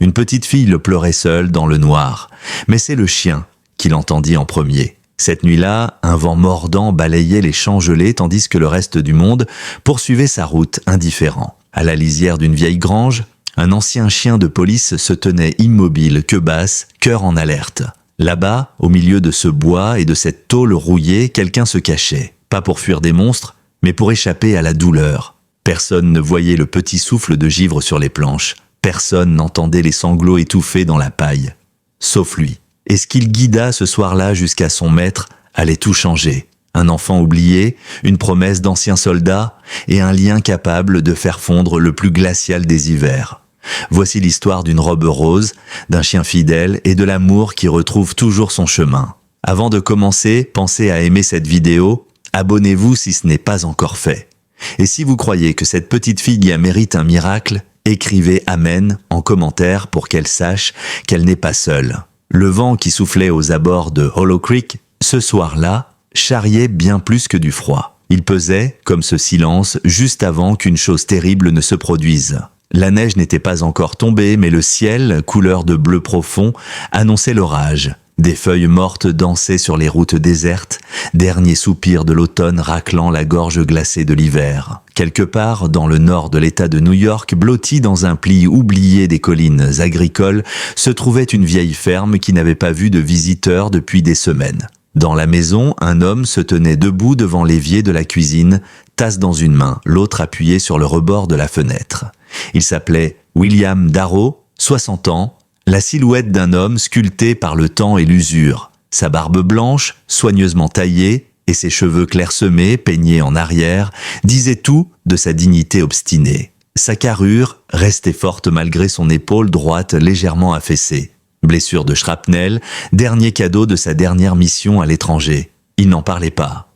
Une petite fille le pleurait seule dans le noir, mais c'est le chien qui l'entendit en premier. Cette nuit-là, un vent mordant balayait les champs gelés tandis que le reste du monde poursuivait sa route indifférent. À la lisière d'une vieille grange, un ancien chien de police se tenait immobile, queue basse, cœur en alerte. Là-bas, au milieu de ce bois et de cette tôle rouillée, quelqu'un se cachait. Pas pour fuir des monstres, mais pour échapper à la douleur. Personne ne voyait le petit souffle de givre sur les planches. Personne n'entendait les sanglots étouffés dans la paille. Sauf lui. Et ce qu'il guida ce soir-là jusqu'à son maître allait tout changer. Un enfant oublié, une promesse d'ancien soldat et un lien capable de faire fondre le plus glacial des hivers. Voici l'histoire d'une robe rose, d'un chien fidèle et de l'amour qui retrouve toujours son chemin. Avant de commencer, pensez à aimer cette vidéo, abonnez-vous si ce n'est pas encore fait. Et si vous croyez que cette petite fille mérite un miracle, écrivez « Amen » en commentaire pour qu'elle sache qu'elle n'est pas seule. Le vent qui soufflait aux abords de Hollow Creek, ce soir-là, charriait bien plus que du froid. Il pesait, comme ce silence, juste avant qu'une chose terrible ne se produise. La neige n'était pas encore tombée, mais le ciel, couleur de bleu profond, annonçait l'orage. Des feuilles mortes dansaient sur les routes désertes, dernier soupir de l'automne raclant la gorge glacée de l'hiver. Quelque part, dans le nord de l'État de New York, blotti dans un pli oublié des collines agricoles, se trouvait une vieille ferme qui n'avait pas vu de visiteurs depuis des semaines. Dans la maison, un homme se tenait debout devant l'évier de la cuisine, tasse dans une main, l'autre appuyée sur le rebord de la fenêtre. Il s'appelait William Darrow, 60 ans, la silhouette d'un homme sculpté par le temps et l'usure. Sa barbe blanche, soigneusement taillée, et ses cheveux clairsemés, peignés en arrière, disaient tout de sa dignité obstinée. Sa carrure restait forte malgré son épaule droite légèrement affaissée. Blessure de shrapnel, dernier cadeau de sa dernière mission à l'étranger. Il n'en parlait pas.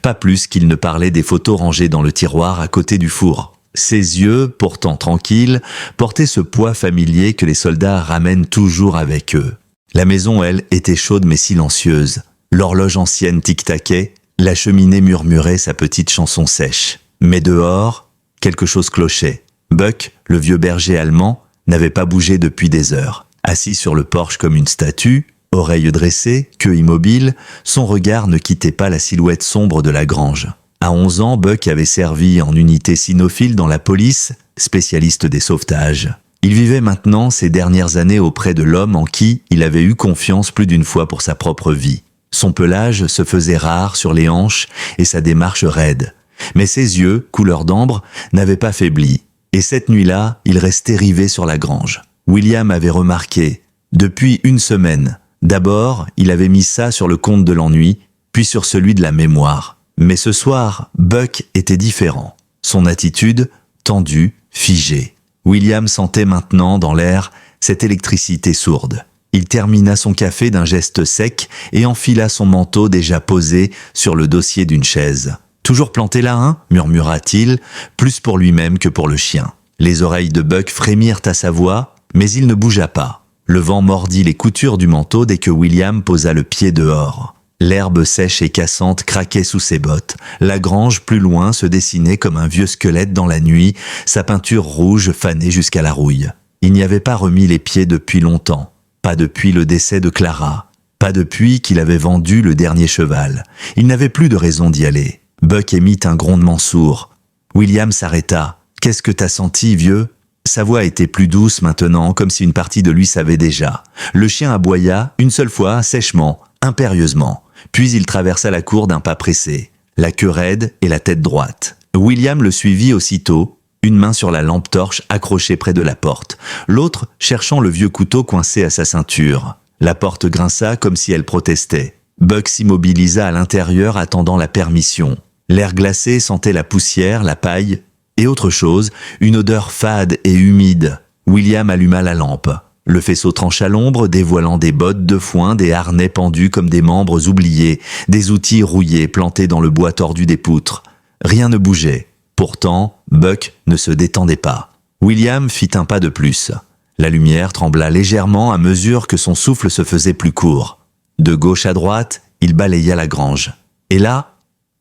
Pas plus qu'il ne parlait des photos rangées dans le tiroir à côté du four. Ses yeux, pourtant tranquilles, portaient ce poids familier que les soldats ramènent toujours avec eux. La maison, elle, était chaude mais silencieuse. L'horloge ancienne tic-taquait, la cheminée murmurait sa petite chanson sèche. Mais dehors, quelque chose clochait. Buck, le vieux berger allemand, n'avait pas bougé depuis des heures. Assis sur le porche comme une statue, oreilles dressées, queue immobile, son regard ne quittait pas la silhouette sombre de la grange. À 11 ans, Buck avait servi en unité cynophile dans la police, spécialiste des sauvetages. Il vivait maintenant ses dernières années auprès de l'homme en qui il avait eu confiance plus d'une fois pour sa propre vie. Son pelage se faisait rare sur les hanches et sa démarche raide. Mais ses yeux, couleur d'ambre, n'avaient pas faibli. Et cette nuit-là, il restait rivé sur la grange. William avait remarqué, depuis une semaine. D'abord, il avait mis ça sur le compte de l'ennui, puis sur celui de la mémoire. Mais ce soir, Buck était différent. Son attitude, tendue, figée. William sentait maintenant dans l'air cette électricité sourde. Il termina son café d'un geste sec et enfila son manteau déjà posé sur le dossier d'une chaise. « Toujours planté là, hein ?» murmura-t-il, plus pour lui-même que pour le chien. Les oreilles de Buck frémirent à sa voix, mais il ne bougea pas. Le vent mordit les coutures du manteau dès que William posa le pied dehors. L'herbe sèche et cassante craquait sous ses bottes. La grange, plus loin, se dessinait comme un vieux squelette dans la nuit, sa peinture rouge fanée jusqu'à la rouille. Il n'y avait pas remis les pieds depuis longtemps. Pas depuis le décès de Clara. Pas depuis qu'il avait vendu le dernier cheval. Il n'avait plus de raison d'y aller. Buck émit un grondement sourd. William s'arrêta. « Qu'est-ce que t'as senti, vieux ?» Sa voix était plus douce maintenant, comme si une partie de lui savait déjà. Le chien aboya, une seule fois, sèchement, impérieusement. Puis il traversa la cour d'un pas pressé, la queue raide et la tête droite. William le suivit aussitôt, une main sur la lampe torche accrochée près de la porte, l'autre cherchant le vieux couteau coincé à sa ceinture. La porte grinça comme si elle protestait. Buck s'immobilisa à l'intérieur attendant la permission. L'air glacé sentait la poussière, la paille et autre chose, une odeur fade et humide. William alluma la lampe. Le faisceau trancha l'ombre, dévoilant des bottes de foin, des harnais pendus comme des membres oubliés, des outils rouillés plantés dans le bois tordu des poutres. Rien ne bougeait. Pourtant, Buck ne se détendait pas. William fit un pas de plus. La lumière trembla légèrement à mesure que son souffle se faisait plus court. De gauche à droite, il balaya la grange. Et là,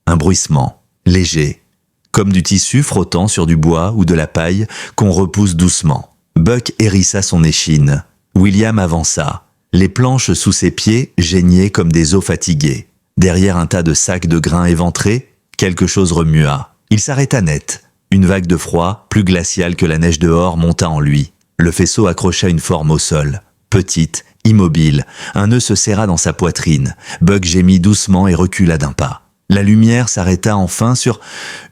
un bruissement, léger, comme du tissu frottant sur du bois ou de la paille qu'on repousse doucement. Buck hérissa son échine. William avança. Les planches sous ses pieds geignaient comme des os fatigués. Derrière un tas de sacs de grains éventrés, quelque chose remua. Il s'arrêta net. Une vague de froid, plus glaciale que la neige dehors, monta en lui. Le faisceau accrocha une forme au sol. Petite, immobile, un nœud se serra dans sa poitrine. Buck gémit doucement et recula d'un pas. La lumière s'arrêta enfin sur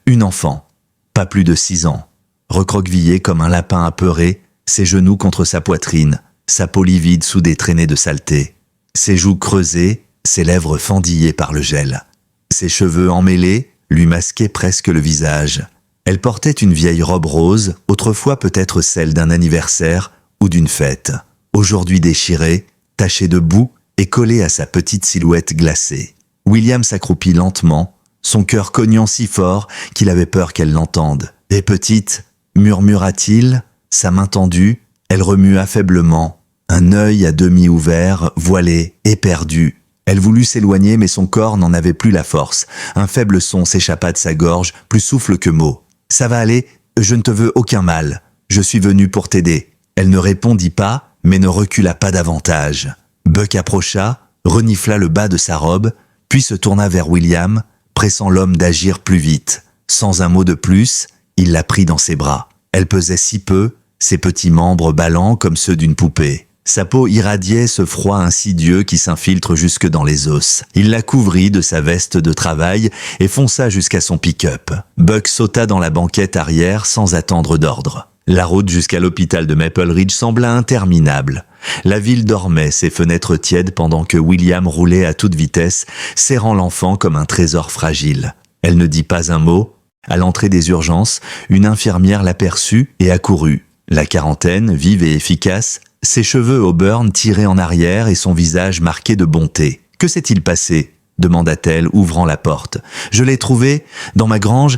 une enfant, pas plus de 6 ans, recroquevillée comme un lapin apeuré, ses genoux contre sa poitrine, sa peau livide sous des traînées de saleté, ses joues creusées, ses lèvres fendillées par le gel. Ses cheveux emmêlés lui masquaient presque le visage. Elle portait une vieille robe rose, autrefois peut-être celle d'un anniversaire ou d'une fête. Aujourd'hui déchirée, tachée de boue et collée à sa petite silhouette glacée. William s'accroupit lentement, son cœur cognant si fort qu'il avait peur qu'elle l'entende. « Et petite » murmura-t-il, sa main tendue, elle remua faiblement, un œil à demi ouvert, voilé, éperdu. Elle voulut s'éloigner mais son corps n'en avait plus la force. Un faible son s'échappa de sa gorge, plus souffle que mot. « Ça va aller, je ne te veux aucun mal. Je suis venu pour t'aider. » Elle ne répondit pas, mais ne recula pas davantage. Buck approcha, renifla le bas de sa robe, puis se tourna vers William, pressant l'homme d'agir plus vite. Sans un mot de plus, il la prit dans ses bras. Elle pesait si peu, ses petits membres ballants comme ceux d'une poupée. Sa peau irradiait ce froid insidieux qui s'infiltre jusque dans les os. Il la couvrit de sa veste de travail et fonça jusqu'à son pick-up. Buck sauta dans la banquette arrière sans attendre d'ordre. La route jusqu'à l'hôpital de Maple Ridge sembla interminable. La ville dormait, ses fenêtres tièdes pendant que William roulait à toute vitesse, serrant l'enfant comme un trésor fragile. Elle ne dit pas un mot. À l'entrée des urgences, une infirmière l'aperçut et accourut. La quarantaine, vive et efficace, ses cheveux auburn tirés en arrière et son visage marqué de bonté. « Que s'est-il passé ?» demanda-t-elle, ouvrant la porte. « Je l'ai trouvé dans ma grange.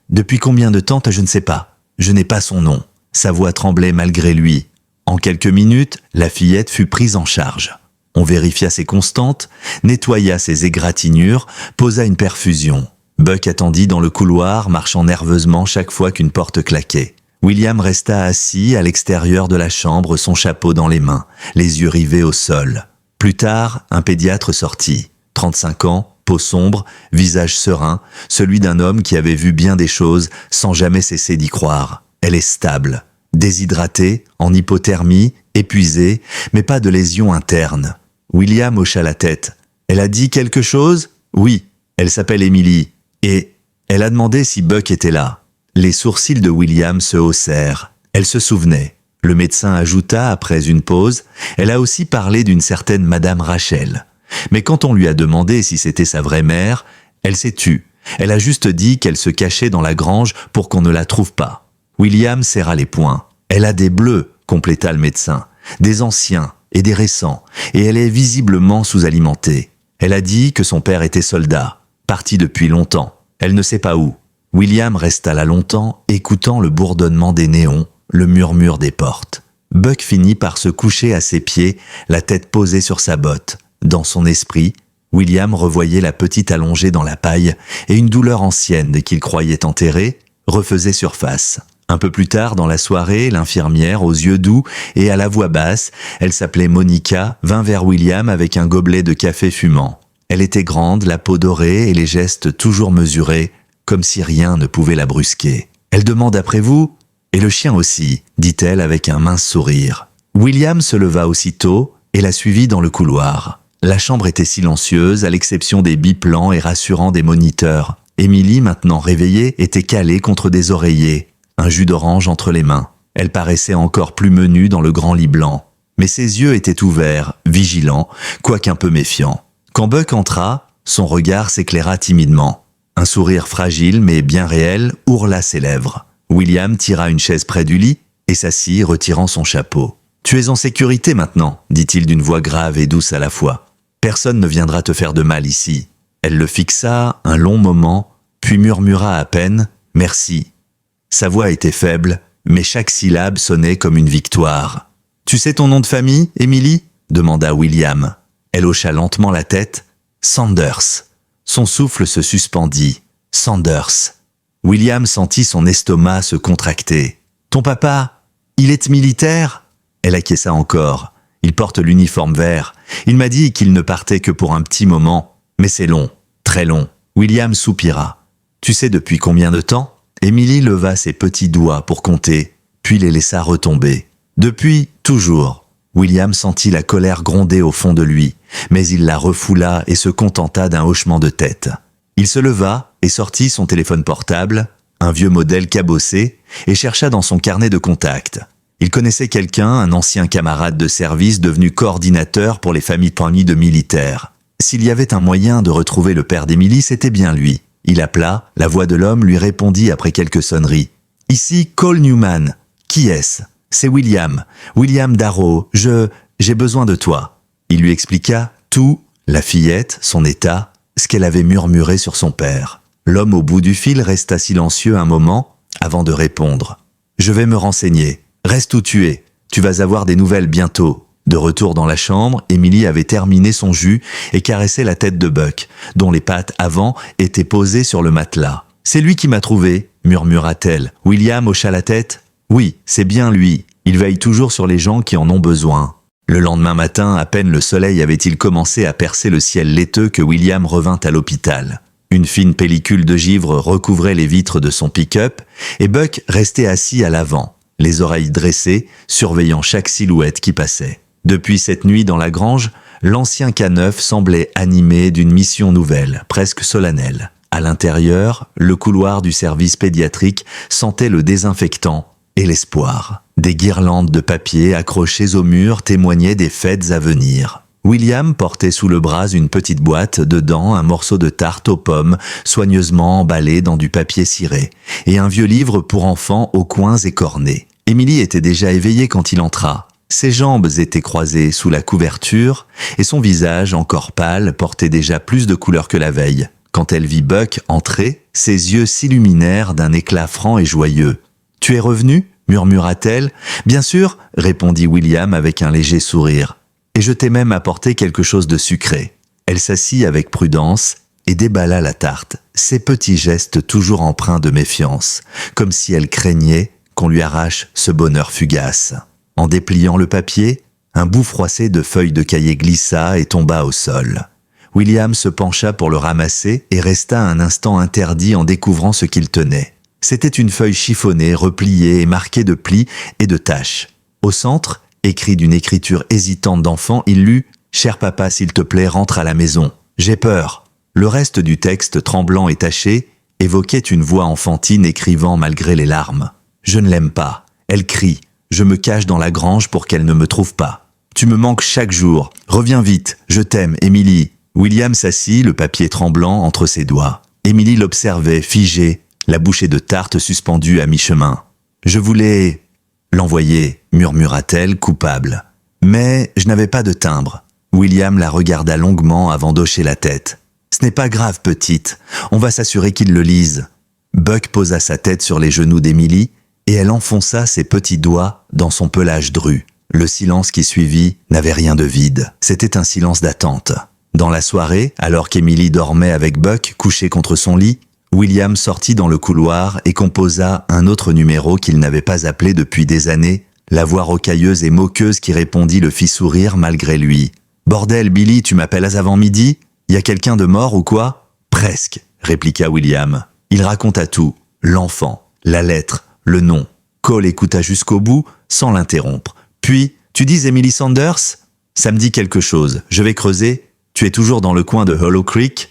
Depuis combien de temps, je ne sais pas. Je n'ai pas son nom. » Sa voix tremblait malgré lui. En quelques minutes, la fillette fut prise en charge. On vérifia ses constantes, nettoya ses égratignures, posa une perfusion. Buck attendit dans le couloir, marchant nerveusement chaque fois qu'une porte claquait. William resta assis à l'extérieur de la chambre, son chapeau dans les mains, les yeux rivés au sol. Plus tard, un pédiatre sortit. 35 ans, peau sombre, visage serein, celui d'un homme qui avait vu bien des choses sans jamais cesser d'y croire. Elle est stable, déshydratée, en hypothermie, épuisée, mais pas de lésions internes. William hocha la tête. Elle a dit quelque chose ? Oui, elle s'appelle Emily. Et elle a demandé si Buck était là. Les sourcils de William se haussèrent. Elle se souvenait. Le médecin ajouta après une pause, elle a aussi parlé d'une certaine Madame Rachel. Mais quand on lui a demandé si c'était sa vraie mère, elle s'est tue. Elle a juste dit qu'elle se cachait dans la grange pour qu'on ne la trouve pas. William serra les poings. « Elle a des bleus », compléta le médecin, « des anciens et des récents, et elle est visiblement sous-alimentée. Elle a dit que son père était soldat, parti depuis longtemps. Elle ne sait pas où. » William resta là longtemps, écoutant le bourdonnement des néons, le murmure des portes. Buck finit par se coucher à ses pieds, la tête posée sur sa botte. Dans son esprit, William revoyait la petite allongée dans la paille, et une douleur ancienne qu'il croyait enterrée refaisait surface. Un peu plus tard dans la soirée, l'infirmière, aux yeux doux et à la voix basse, elle s'appelait Monica, vint vers William avec un gobelet de café fumant. Elle était grande, la peau dorée et les gestes toujours mesurés, comme si rien ne pouvait la brusquer. « Elle demande après vous ? Et le chien aussi », dit-elle avec un mince sourire. William se leva aussitôt et la suivit dans le couloir. La chambre était silencieuse, à l'exception des bips lents et rassurants des moniteurs. Emily, maintenant réveillée, était calée contre des oreillers, un jus d'orange entre les mains. Elle paraissait encore plus menue dans le grand lit blanc. Mais ses yeux étaient ouverts, vigilants, quoiqu'un peu méfiants. Quand Buck entra, son regard s'éclaira timidement. Un sourire fragile mais bien réel ourla ses lèvres. William tira une chaise près du lit et s'assit, retirant son chapeau. « Tu es en sécurité maintenant », dit-il d'une voix grave et douce à la fois. « Personne ne viendra te faire de mal ici. » Elle le fixa un long moment, puis murmura à peine « Merci ». Sa voix était faible, mais chaque syllabe sonnait comme une victoire. « Tu sais ton nom de famille, Emily ?» demanda William. Elle hocha lentement la tête. « Sanders ». Son souffle se suspendit. « Sanders ». William sentit son estomac se contracter. « Ton papa, Il est militaire ?» Elle acquiesça encore. « Il porte l'uniforme vert. Il m'a dit qu'il ne partait que pour un petit moment. Mais c'est long, très long. » William soupira. « Tu sais depuis combien de temps ?» Émilie leva ses petits doigts pour compter, puis les laissa retomber. « Depuis, toujours. » William sentit la colère gronder au fond de lui, mais il la refoula et se contenta d'un hochement de tête. Il se leva et sortit son téléphone portable, un vieux modèle cabossé, et chercha dans son carnet de contacts. Il connaissait quelqu'un, un ancien camarade de service devenu coordinateur pour les familles panies de militaires. S'il y avait un moyen de retrouver le père d'Émilie, c'était bien lui. Il appela, la voix de l'homme lui répondit après quelques sonneries. « Ici Cole Newman. Qui est-ce ? C'est William. William Darrow. J'ai besoin de toi. » Il lui expliqua tout, la fillette, son état, ce qu'elle avait murmuré sur son père. L'homme au bout du fil resta silencieux un moment avant de répondre. « Je vais me renseigner. Reste où tu es. Tu vas avoir des nouvelles bientôt. » De retour dans la chambre, Émilie avait terminé son jus et caressait la tête de Buck, dont les pattes avant étaient posées sur le matelas. « C'est lui qui m'a trouvé, » murmura-t-elle. William hocha la tête. « Oui, c'est bien lui. Il veille toujours sur les gens qui en ont besoin. » Le lendemain matin, à peine le soleil avait-il commencé à percer le ciel laiteux que William revint à l'hôpital. Une fine pellicule de givre recouvrait les vitres de son pick-up et Buck restait assis à l'avant, les oreilles dressées, surveillant chaque silhouette qui passait. Depuis cette nuit dans la grange, l'ancien K9 semblait animé d'une mission nouvelle, presque solennelle. À l'intérieur, le couloir du service pédiatrique sentait le désinfectant et l'espoir. Des guirlandes de papier accrochées au mur témoignaient des fêtes à venir. William portait sous le bras une petite boîte, dedans un morceau de tarte aux pommes soigneusement emballé dans du papier ciré, et un vieux livre pour enfants aux coins écornés. Émilie était déjà éveillée quand il entra. Ses jambes étaient croisées sous la couverture et son visage, encore pâle, portait déjà plus de couleur que la veille. Quand elle vit Buck entrer, ses yeux s'illuminèrent d'un éclat franc et joyeux. « Tu es revenu ?» murmura-t-elle. « Bien sûr » répondit William avec un léger sourire. « Et je t'ai même apporté quelque chose de sucré. » Elle s'assit avec prudence et déballa la tarte, ses petits gestes toujours empreints de méfiance, comme si elle craignait qu'on lui arrache ce bonheur fugace. En dépliant le papier, un bout froissé de feuilles de cahier glissa et tomba au sol. William se pencha pour le ramasser et resta un instant interdit en découvrant ce qu'il tenait. C'était une feuille chiffonnée, repliée et marquée de plis et de taches. Au centre, écrit d'une écriture hésitante d'enfant, il lut « Cher papa, s'il te plaît, rentre à la maison. J'ai peur. » Le reste du texte, tremblant et taché, évoquait une voix enfantine écrivant malgré les larmes. « Je ne l'aime pas. Elle crie. Je me cache dans la grange pour qu'elle ne me trouve pas. Tu me manques chaque jour. Reviens vite. Je t'aime, Émilie. » William s'assit, le papier tremblant entre ses doigts. Émilie l'observait, figée, la bouchée de tarte suspendue à mi-chemin. « Je voulais l'envoyer, » murmura-t-elle, coupable. « Mais je n'avais pas de timbre. » William la regarda longuement avant d'hocher la tête. « Ce n'est pas grave, petite. On va s'assurer qu'il le lise. » Buck posa sa tête sur les genoux d'Émilie et elle enfonça ses petits doigts dans son pelage dru. Le silence qui suivit n'avait rien de vide. C'était un silence d'attente. Dans la soirée, alors qu'Émilie dormait avec Buck couché contre son lit, William sortit dans le couloir et composa un autre numéro qu'il n'avait pas appelé depuis des années. La voix rocailleuse et moqueuse qui répondit le fit sourire malgré lui. « Bordel, Billy, tu m'appelles avant midi ? Y a quelqu'un de mort ou quoi ?»« Presque, » répliqua William. Il raconta tout, l'enfant, la lettre, le nom. Cole écouta jusqu'au bout, sans l'interrompre. Puis, « Tu dis Emily Sanders ? Ça me dit quelque chose. Je vais creuser. Tu es toujours dans le coin de Hollow Creek ? »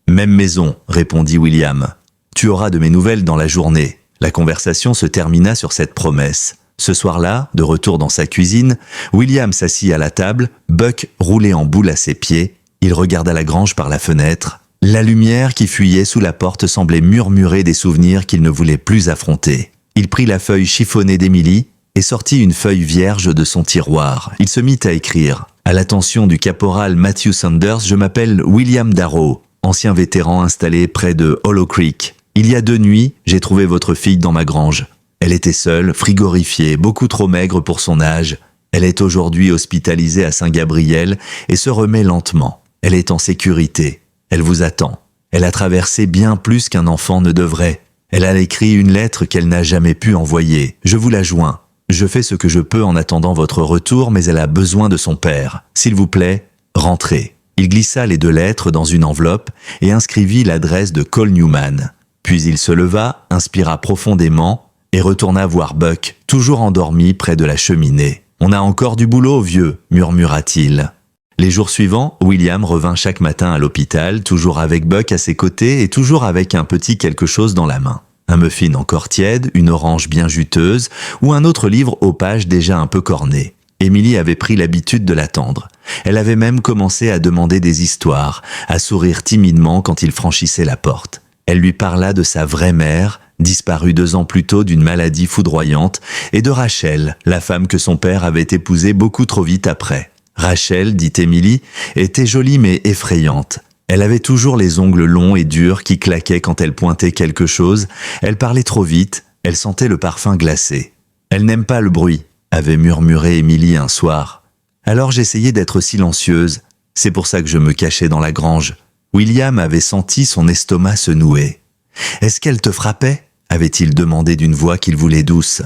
« Même maison, » répondit William. « Tu auras de mes nouvelles dans la journée. » La conversation se termina sur cette promesse. Ce soir-là, de retour dans sa cuisine, William s'assit à la table, Buck roulé en boule à ses pieds. Il regarda la grange par la fenêtre. La lumière qui fuyait sous la porte semblait murmurer des souvenirs qu'il ne voulait plus affronter. Il prit la feuille chiffonnée d'Émilie et sortit une feuille vierge de son tiroir. Il se mit à écrire. « À l'attention du caporal Matthew Sanders, je m'appelle William Darrow, ancien vétéran installé près de Hollow Creek. Il y a 2 nuits, j'ai trouvé votre fille dans ma grange. Elle était seule, frigorifiée, beaucoup trop maigre pour son âge. Elle est aujourd'hui hospitalisée à Saint-Gabriel et se remet lentement. Elle est en sécurité. Elle vous attend. Elle a traversé bien plus qu'un enfant ne devrait. Elle a écrit une lettre qu'elle n'a jamais pu envoyer. Je vous la joins. Je fais ce que je peux en attendant votre retour, mais elle a besoin de son père. S'il vous plaît, rentrez. » Il glissa les 2 lettres dans une enveloppe et inscrivit l'adresse de Cole Newman. Puis il se leva, inspira profondément et retourna voir Buck, toujours endormi près de la cheminée. « On a encore du boulot, vieux, » murmura-t-il. Les jours suivants, William revint chaque matin à l'hôpital, toujours avec Buck à ses côtés et toujours avec un petit quelque chose dans la main. Un muffin encore tiède, une orange bien juteuse ou un autre livre aux pages déjà un peu cornées. Emily avait pris l'habitude de l'attendre. Elle avait même commencé à demander des histoires, à sourire timidement quand il franchissait la porte. Elle lui parla de sa vraie mère, disparue 2 ans plus tôt d'une maladie foudroyante, et de Rachel, la femme que son père avait épousée beaucoup trop vite après. Rachel, dit Emily, était jolie mais effrayante. Elle avait toujours les ongles longs et durs qui claquaient quand elle pointait quelque chose, elle parlait trop vite, elle sentait le parfum glacé. « Elle n'aime pas le bruit », avait murmuré Emily un soir. Alors j'essayais d'être silencieuse, c'est pour ça que je me cachais dans la grange. William avait senti son estomac se nouer. « Est-ce qu'elle te frappait ?» avait-il demandé d'une voix qu'il voulait douce.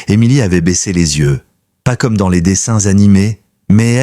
Emily avait baissé les yeux. Pas comme dans les dessins animés, mais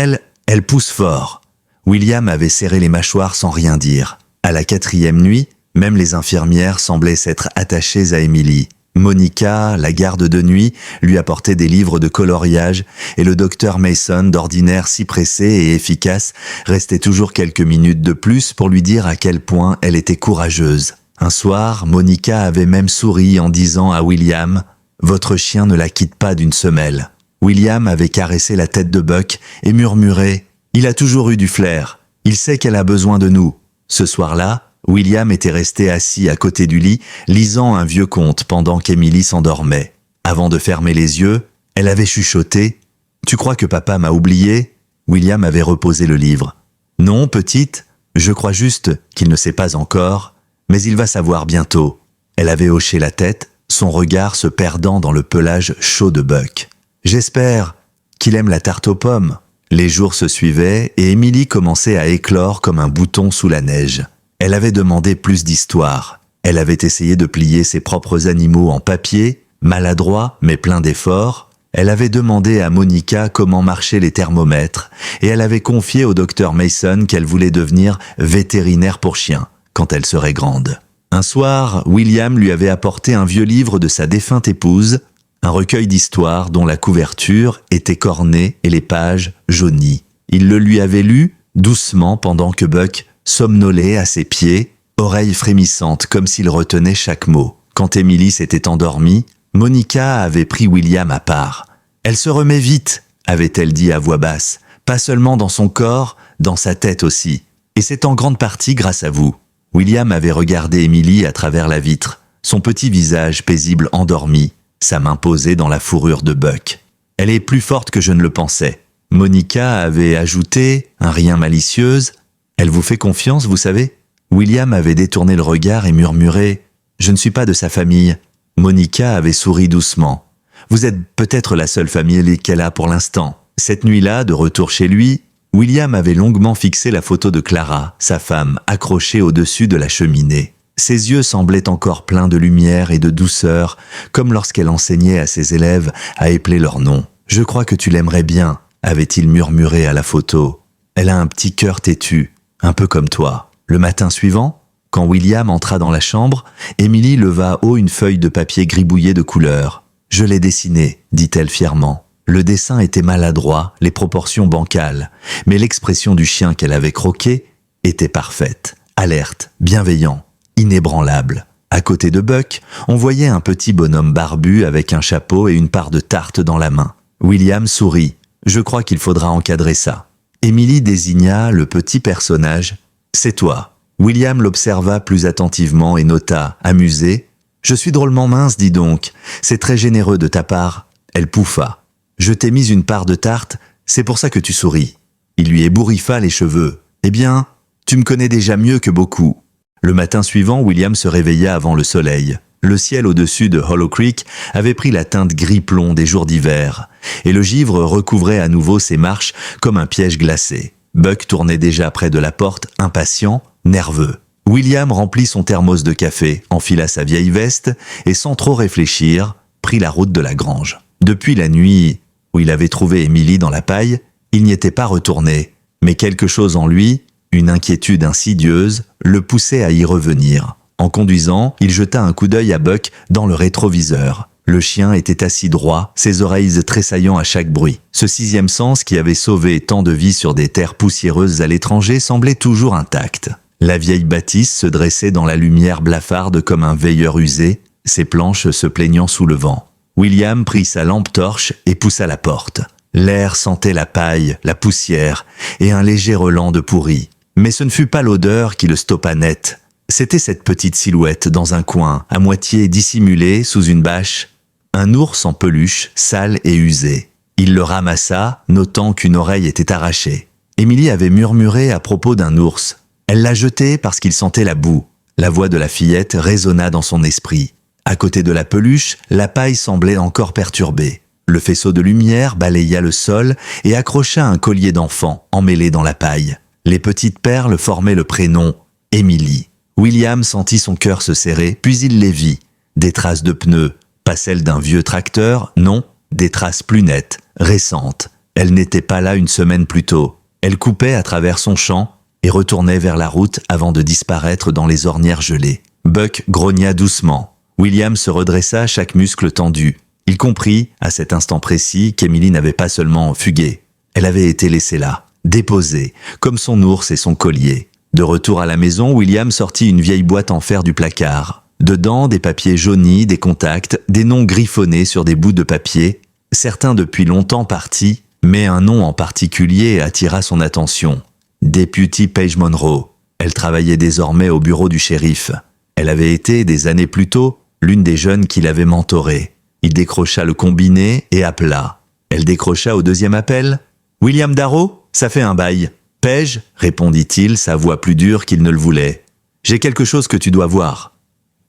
elle pousse fort. William avait serré les mâchoires sans rien dire. À la 4e nuit, même les infirmières semblaient s'être attachées à Emily. Monica, la garde de nuit, lui apportait des livres de coloriage et le docteur Mason, d'ordinaire si pressé et efficace, restait toujours quelques minutes de plus pour lui dire à quel point elle était courageuse. Un soir, Monica avait même souri en disant à William « Votre chien ne la quitte pas d'une semelle ». William avait caressé la tête de Buck et murmuré « Il a toujours eu du flair, il sait qu'elle a besoin de nous ». Ce soir-là, William était resté assis à côté du lit, lisant un vieux conte pendant qu'Emily s'endormait. Avant de fermer les yeux, elle avait chuchoté « Tu crois que papa m'a oublié ?» William avait reposé le livre. « Non, petite, je crois juste qu'il ne sait pas encore, mais il va savoir bientôt. » Elle avait hoché la tête, son regard se perdant dans le pelage chaud de Buck. « J'espère qu'il aime la tarte aux pommes. » Les jours se suivaient et Emily commençait à éclore comme un bouton sous la neige. Elle avait demandé plus d'histoire. Elle avait essayé de plier ses propres animaux en papier, maladroit mais plein d'efforts. Elle avait demandé à Monica comment marchaient les thermomètres et elle avait confié au docteur Mason qu'elle voulait devenir vétérinaire pour chiens quand elle serait grande. Un soir, William lui avait apporté un vieux livre de sa défunte épouse, un recueil d'histoires dont la couverture était cornée et les pages jaunies. Il le lui avait lu doucement pendant que Buck somnolait à ses pieds, oreilles frémissantes comme s'il retenait chaque mot. Quand Emily s'était endormie, Monica avait pris William à part. « Elle se remet vite », avait-elle dit à voix basse, « pas seulement dans son corps, dans sa tête aussi. Et c'est en grande partie grâce à vous. » William avait regardé Emily à travers la vitre, son petit visage paisible endormi, sa main posée dans la fourrure de Buck. « Elle est plus forte que je ne le pensais. » Monica avait ajouté, un rien malicieuse, « Elle vous fait confiance, vous savez ?» William avait détourné le regard et murmuré « Je ne suis pas de sa famille. » Monica avait souri doucement. « Vous êtes peut-être la seule famille qu'elle a pour l'instant. » Cette nuit-là, de retour chez lui, William avait longuement fixé la photo de Clara, sa femme, accrochée au-dessus de la cheminée. Ses yeux semblaient encore pleins de lumière et de douceur, comme lorsqu'elle enseignait à ses élèves à épeler leur nom. « Je crois que tu l'aimerais bien », avait-il murmuré à la photo. « Elle a un petit cœur têtu, un peu comme toi. » Le matin suivant, quand William entra dans la chambre, Emily leva haut une feuille de papier gribouillée de couleurs. « Je l'ai dessiné », dit-elle fièrement. Le dessin était maladroit, les proportions bancales, mais l'expression du chien qu'elle avait croqué était parfaite, alerte, bienveillant, inébranlable. À côté de Buck, on voyait un petit bonhomme barbu avec un chapeau et une part de tarte dans la main. William sourit. « Je crois qu'il faudra encadrer ça. » Emily désigna le petit personnage. « C'est toi. » William l'observa plus attentivement et nota, amusé. « Je suis drôlement mince, dis donc. C'est très généreux de ta part. » Elle pouffa. « Je t'ai mis une part de tarte, c'est pour ça que tu souris. » Il lui ébouriffa les cheveux. « Eh bien, tu me connais déjà mieux que beaucoup. » Le matin suivant, William se réveilla avant le soleil. Le ciel au-dessus de Hollow Creek avait pris la teinte gris-plomb des jours d'hiver, et le givre recouvrait à nouveau ses marches comme un piège glacé. Buck tournait déjà près de la porte, impatient, nerveux. William remplit son thermos de café, enfila sa vieille veste et sans trop réfléchir, prit la route de la grange. Depuis la nuit où il avait trouvé Émilie dans la paille, il n'y était pas retourné, mais quelque chose en lui, une inquiétude insidieuse, le poussait à y revenir. En conduisant, il jeta un coup d'œil à Buck dans le rétroviseur. Le chien était assis droit, ses oreilles tressaillant à chaque bruit. Ce sixième sens qui avait sauvé tant de vies sur des terres poussiéreuses à l'étranger semblait toujours intact. La vieille bâtisse se dressait dans la lumière blafarde comme un veilleur usé, ses planches se plaignant sous le vent. William prit sa lampe torche et poussa la porte. L'air sentait la paille, la poussière et un léger relent de pourri. Mais ce ne fut pas l'odeur qui le stoppa net. C'était cette petite silhouette dans un coin, à moitié dissimulée sous une bâche. Un ours en peluche, sale et usé. Il le ramassa, notant qu'une oreille était arrachée. Émilie avait murmuré à propos d'un ours. Elle l'a jeté parce qu'il sentait la boue. La voix de la fillette résonna dans son esprit. À côté de la peluche, la paille semblait encore perturbée. Le faisceau de lumière balaya le sol et accrocha un collier d'enfant emmêlé dans la paille. Les petites perles formaient le prénom Émilie. William sentit son cœur se serrer, puis il les vit. Des traces de pneus, pas celles d'un vieux tracteur, non, des traces plus nettes, récentes. Elle n'était pas là une semaine plus tôt. Elle coupait à travers son champ et retournait vers la route avant de disparaître dans les ornières gelées. Buck grogna doucement. William se redressa, chaque muscle tendu. Il comprit, à cet instant précis, qu'Émilie n'avait pas seulement fugué. Elle avait été laissée là, déposée, comme son ours et son collier. De retour à la maison, William sortit une vieille boîte en fer du placard. Dedans, des papiers jaunis, des contacts, des noms griffonnés sur des bouts de papier, certains depuis longtemps partis, mais un nom en particulier attira son attention. Deputy Paige Monroe. Elle travaillait désormais au bureau du shérif. Elle avait été, des années plus tôt, l'une des jeunes qu'il avait mentorées. Il décrocha le combiné et appela. Elle décrocha au deuxième appel. « William Darrow, ça fait un bail. »« Paige » répondit-il, sa voix plus dure qu'il ne le voulait. « J'ai quelque chose que tu dois voir. »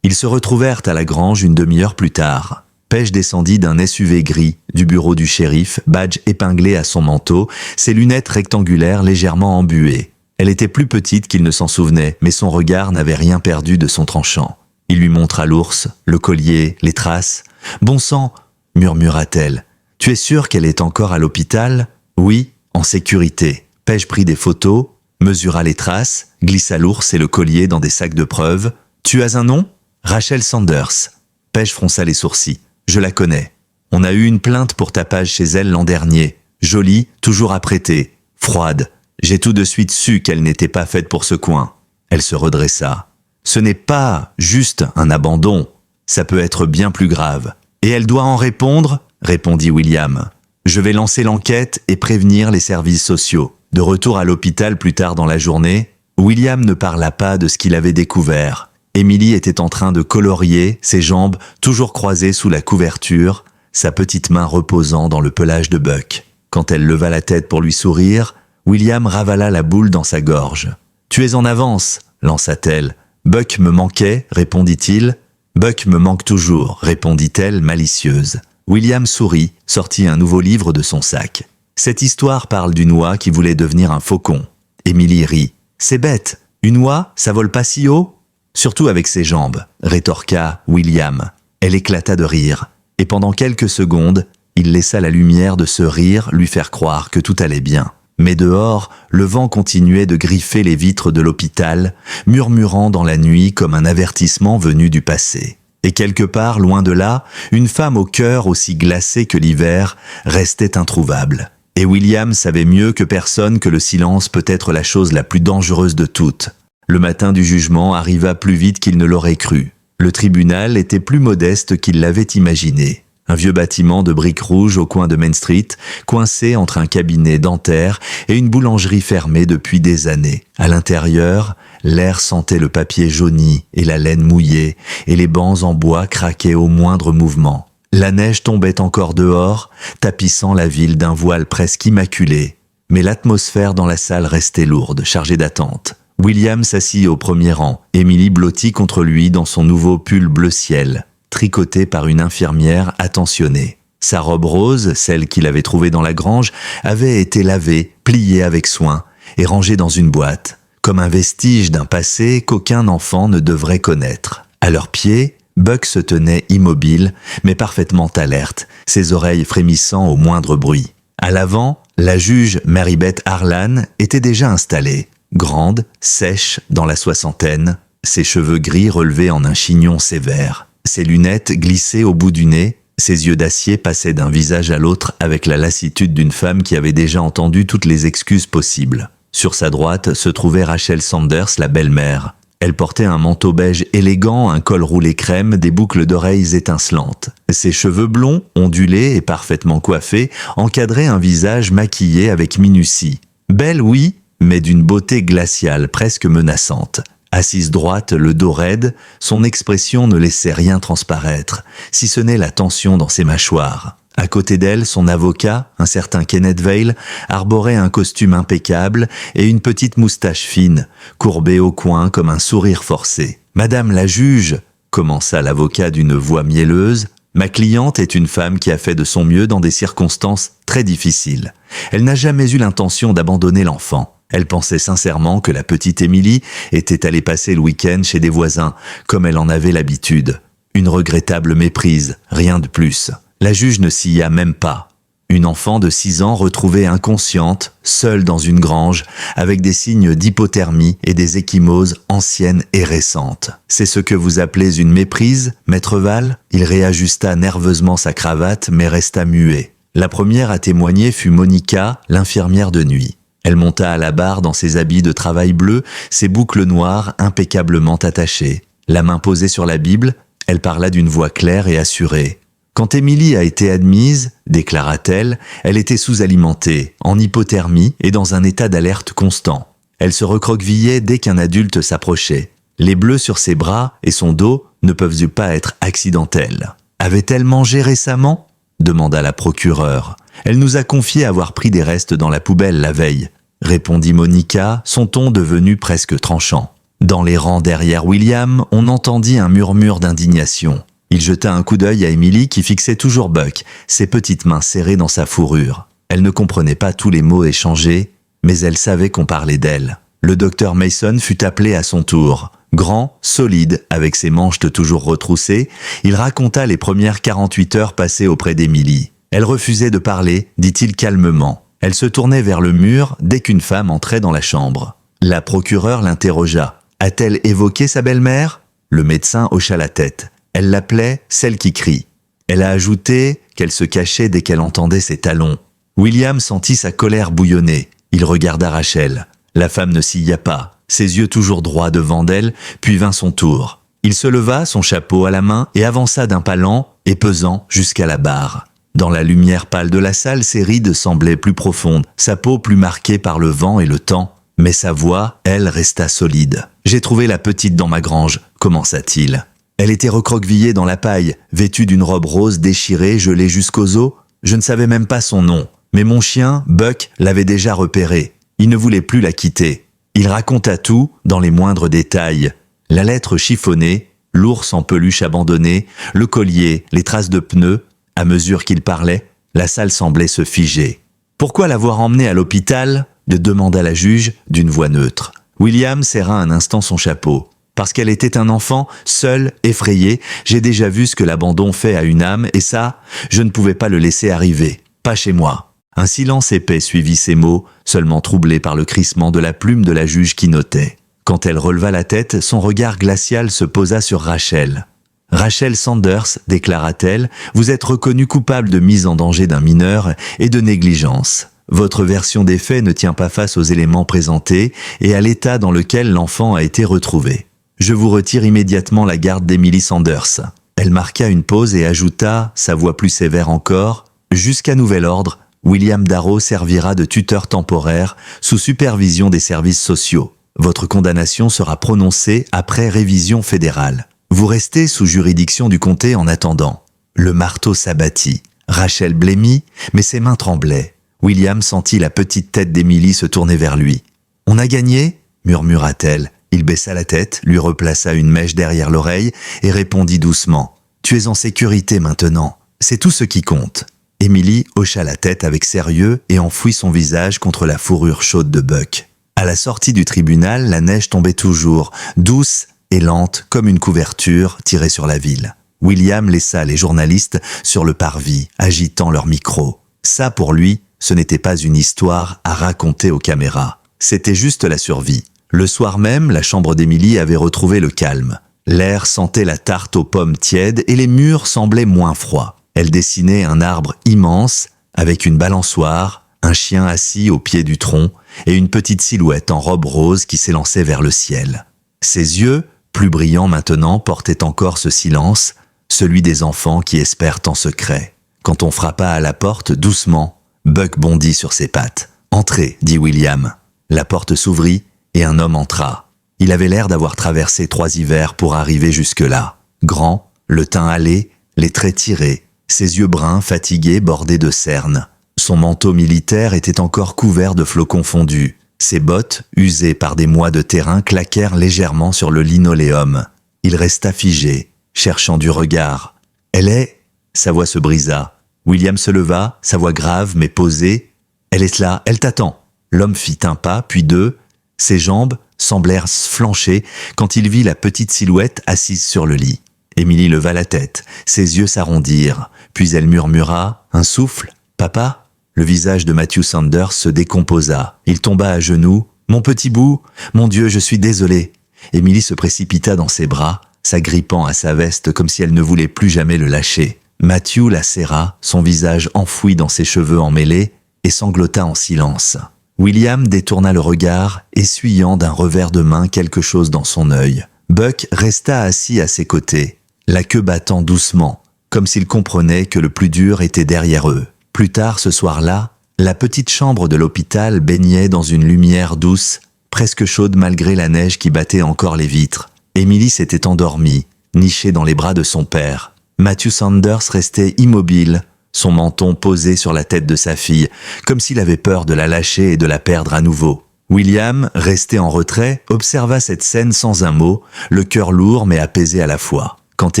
Ils se retrouvèrent à la grange une demi-heure plus tard. Paige descendit d'un SUV gris du bureau du shérif, badge épinglé à son manteau, ses lunettes rectangulaires légèrement embuées. Elle était plus petite qu'il ne s'en souvenait, mais son regard n'avait rien perdu de son tranchant. Il lui montra l'ours, le collier, les traces. « Bon sang !» murmura-t-elle. « Tu es sûr qu'elle est encore à l'hôpital ?»« Oui, en sécurité. » Paige prit des photos, mesura les traces, glissa l'ours et le collier dans des sacs de preuves. « Tu as un nom ?»« Rachel Sanders. » Paige fronça les sourcils. « Je la connais. On a eu une plainte pour tapage chez elle l'an dernier. Jolie, toujours apprêtée, froide. J'ai tout de suite su qu'elle n'était pas faite pour ce coin. » Elle se redressa. « Ce n'est pas juste un abandon. Ça peut être bien plus grave. Et elle doit en répondre ?» répondit William. « Je vais lancer l'enquête et prévenir les services sociaux. » De retour à l'hôpital plus tard dans la journée, William ne parla pas de ce qu'il avait découvert. Émilie était en train de colorier, ses jambes toujours croisées sous la couverture, sa petite main reposant dans le pelage de Buck. Quand elle leva la tête pour lui sourire, William ravala la boule dans sa gorge. « Tu es en avance » lança-t-elle. « Buck me manquait » répondit-il. « Buck me manque toujours » répondit-elle malicieuse. William sourit, sortit un nouveau livre de son sac. Cette histoire parle d'une oie qui voulait devenir un faucon. Émilie rit. « C'est bête, une oie, ça vole pas si haut ?» « Surtout avec ses jambes » rétorqua William. Elle éclata de rire, et pendant quelques secondes, il laissa la lumière de ce rire lui faire croire que tout allait bien. Mais dehors, le vent continuait de griffer les vitres de l'hôpital, murmurant dans la nuit comme un avertissement venu du passé. Et quelque part, loin de là, une femme au cœur aussi glacé que l'hiver restait introuvable. Et William savait mieux que personne que le silence peut être la chose la plus dangereuse de toutes. Le matin du jugement arriva plus vite qu'il ne l'aurait cru. Le tribunal était plus modeste qu'il l'avait imaginé. Un vieux bâtiment de briques rouges au coin de Main Street, coincé entre un cabinet dentaire et une boulangerie fermée depuis des années. À l'intérieur, l'air sentait le papier jauni et la laine mouillée, et les bancs en bois craquaient au moindre mouvement. La neige tombait encore dehors, tapissant la ville d'un voile presque immaculé. Mais l'atmosphère dans la salle restait lourde, chargée d'attente. William s'assit au premier rang, Émilie blottit contre lui dans son nouveau pull bleu ciel, tricoté par une infirmière attentionnée. Sa robe rose, celle qu'il avait trouvée dans la grange, avait été lavée, pliée avec soin et rangée dans une boîte, comme un vestige d'un passé qu'aucun enfant ne devrait connaître. À leurs pieds, Buck se tenait immobile, mais parfaitement alerte, ses oreilles frémissant au moindre bruit. À l'avant, la juge Marybeth Harlan était déjà installée, grande, sèche, dans la soixantaine, ses cheveux gris relevés en un chignon sévère, ses lunettes glissées au bout du nez, ses yeux d'acier passaient d'un visage à l'autre avec la lassitude d'une femme qui avait déjà entendu toutes les excuses possibles. Sur sa droite se trouvait Rachel Sanders, la belle-mère. Elle portait un manteau beige élégant, un col roulé crème, des boucles d'oreilles étincelantes. Ses cheveux blonds, ondulés et parfaitement coiffés, encadraient un visage maquillé avec minutie. Belle, oui, mais d'une beauté glaciale, presque menaçante. Assise droite, le dos raide, son expression ne laissait rien transparaître, si ce n'est la tension dans ses mâchoires. À côté d'elle, son avocat, un certain Kenneth Vail, arborait un costume impeccable et une petite moustache fine, courbée au coin comme un sourire forcé. « Madame la juge !» commença l'avocat d'une voix mielleuse. « Ma cliente est une femme qui a fait de son mieux dans des circonstances très difficiles. Elle n'a jamais eu l'intention d'abandonner l'enfant. Elle pensait sincèrement que la petite Émilie était allée passer le week-end chez des voisins, comme elle en avait l'habitude. Une regrettable méprise, rien de plus. » La juge ne s'y a même pas. Une enfant de 6 ans retrouvée inconsciente, seule dans une grange, avec des signes d'hypothermie et des ecchymoses anciennes et récentes. C'est ce que vous appelez une méprise, maître Val ? Il réajusta nerveusement sa cravate, mais resta muet. La première à témoigner fut Monica, l'infirmière de nuit. Elle monta à la barre dans ses habits de travail bleu, ses boucles noires impeccablement attachées. La main posée sur la Bible, elle parla d'une voix claire et assurée. Quand Émilie a été admise, déclara-t-elle, elle était sous-alimentée, en hypothermie et dans un état d'alerte constant. Elle se recroquevillait dès qu'un adulte s'approchait. Les bleus sur ses bras et son dos ne peuvent pas être accidentels. « Avait-elle mangé récemment ?» demanda la procureure. « Elle nous a confié avoir pris des restes dans la poubelle la veille », répondit Monica, son ton devenu presque tranchant. Dans les rangs derrière William, on entendit un murmure d'indignation. Il jeta un coup d'œil à Émilie qui fixait toujours Buck, ses petites mains serrées dans sa fourrure. Elle ne comprenait pas tous les mots échangés, mais elle savait qu'on parlait d'elle. Le docteur Mason fut appelé à son tour. Grand, solide, avec ses manches toujours retroussées, il raconta les premières 48 heures passées auprès d'Émilie. Elle refusait de parler, dit-il calmement. Elle se tournait vers le mur dès qu'une femme entrait dans la chambre. La procureure l'interrogea. « A-t-elle évoqué sa belle-mère » Le médecin hocha la tête. Elle l'appelait « celle qui crie ». Elle a ajouté qu'elle se cachait dès qu'elle entendait ses talons. William sentit sa colère bouillonner. Il regarda Rachel. La femme ne s'y a pas, ses yeux toujours droits devant d'elle, puis vint son tour. Il se leva, son chapeau à la main, et avança d'un pas lent et pesant jusqu'à la barre. Dans la lumière pâle de la salle, ses rides semblaient plus profondes, sa peau plus marquée par le vent et le temps. Mais sa voix, elle, resta solide. « J'ai trouvé la petite dans ma grange », commença-t-il. Elle était recroquevillée dans la paille, vêtue d'une robe rose déchirée, gelée jusqu'aux os. Je ne savais même pas son nom. Mais mon chien, Buck, l'avait déjà repérée. Il ne voulait plus la quitter. Il raconta tout, dans les moindres détails. La lettre chiffonnée, l'ours en peluche abandonné, le collier, les traces de pneus. À mesure qu'il parlait, la salle semblait se figer. « Pourquoi l'avoir emmenée à l'hôpital ?» demanda la juge d'une voix neutre. William serra un instant son chapeau. Parce qu'elle était un enfant, seule, effrayée, j'ai déjà vu ce que l'abandon fait à une âme, et ça, je ne pouvais pas le laisser arriver. Pas chez moi. Un silence épais suivit ces mots, seulement troublé par le crissement de la plume de la juge qui notait. Quand elle releva la tête, son regard glacial se posa sur Rachel. « Rachel Sanders, déclara-t-elle, vous êtes reconnue coupable de mise en danger d'un mineur et de négligence. Votre version des faits ne tient pas face aux éléments présentés et à l'état dans lequel l'enfant a été retrouvé. Je vous retire immédiatement la garde d'Emily Sanders. » Elle marqua une pause et ajouta, sa voix plus sévère encore, « Jusqu'à nouvel ordre, William Darrow servira de tuteur temporaire sous supervision des services sociaux. Votre condamnation sera prononcée après révision fédérale. Vous restez sous juridiction du comté en attendant. » Le marteau s'abattit. Rachel blêmit, mais ses mains tremblaient. William sentit la petite tête d'Emily se tourner vers lui. « On a gagné ?» murmura-t-elle. Il baissa la tête, lui replaça une mèche derrière l'oreille et répondit doucement. « Tu es en sécurité maintenant. C'est tout ce qui compte. » Émilie hocha la tête avec sérieux et enfouit son visage contre la fourrure chaude de Buck. À la sortie du tribunal, la neige tombait toujours, douce et lente comme une couverture tirée sur la ville. William laissa les journalistes sur le parvis, agitant leurs micros. Ça, pour lui, ce n'était pas une histoire à raconter aux caméras. C'était juste la survie. Le soir même, la chambre d'Émilie avait retrouvé le calme. L'air sentait la tarte aux pommes tièdes et les murs semblaient moins froids. Elle dessinait un arbre immense avec une balançoire, un chien assis au pied du tronc et une petite silhouette en robe rose qui s'élançait vers le ciel. Ses yeux, plus brillants maintenant, portaient encore ce silence, celui des enfants qui espèrent en secret. Quand on frappa à la porte, doucement, Buck bondit sur ses pattes. « Entrez », dit William. La porte s'ouvrit et un homme entra. Il avait l'air d'avoir traversé 3 hivers pour arriver jusque-là. Grand, le teint hâlé, les traits tirés, ses yeux bruns fatigués bordés de cernes. Son manteau militaire était encore couvert de flocons fondus. Ses bottes, usées par des mois de terrain, claquèrent légèrement sur le linoléum. Il resta figé, cherchant du regard. « Elle est... » Sa voix se brisa. William se leva, sa voix grave mais posée. « Elle est là, elle t'attend. » L'homme fit un pas, puis 2. Ses jambes semblèrent flancher quand il vit la petite silhouette assise sur le lit. Émilie leva la tête, ses yeux s'arrondirent, puis elle murmura « Un souffle, papa ?» Le visage de Matthew Sanders se décomposa. Il tomba à genoux. « Mon petit bout, mon Dieu, je suis désolé. » Émilie se précipita dans ses bras, s'agrippant à sa veste comme si elle ne voulait plus jamais le lâcher. Matthew la serra, son visage enfoui dans ses cheveux emmêlés, et sanglota en silence. William détourna le regard, essuyant d'un revers de main quelque chose dans son œil. Buck resta assis à ses côtés, la queue battant doucement, comme s'il comprenait que le plus dur était derrière eux. Plus tard ce soir-là, la petite chambre de l'hôpital baignait dans une lumière douce, presque chaude malgré la neige qui battait encore les vitres. Émilie s'était endormie, nichée dans les bras de son père. Matthew Sanders restait immobile, son menton posé sur la tête de sa fille, comme s'il avait peur de la lâcher et de la perdre à nouveau. William, resté en retrait, observa cette scène sans un mot, le cœur lourd mais apaisé à la fois. Quand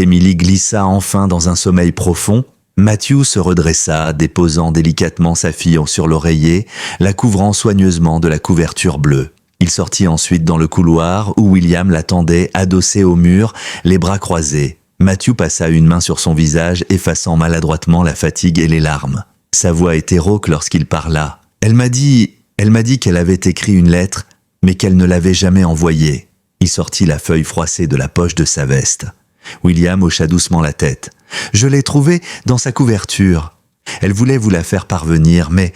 Émilie glissa enfin dans un sommeil profond, Matthew se redressa, déposant délicatement sa fille sur l'oreiller, la couvrant soigneusement de la couverture bleue. Il sortit ensuite dans le couloir où William l'attendait adossé au mur, les bras croisés. Matthew passa une main sur son visage, effaçant maladroitement la fatigue et les larmes. Sa voix était rauque lorsqu'il parla. Elle m'a dit qu'elle avait écrit une lettre, mais qu'elle ne l'avait jamais envoyée. Il sortit la feuille froissée de la poche de sa veste. William hocha doucement la tête. « Je l'ai trouvée dans sa couverture. Elle voulait vous la faire parvenir, mais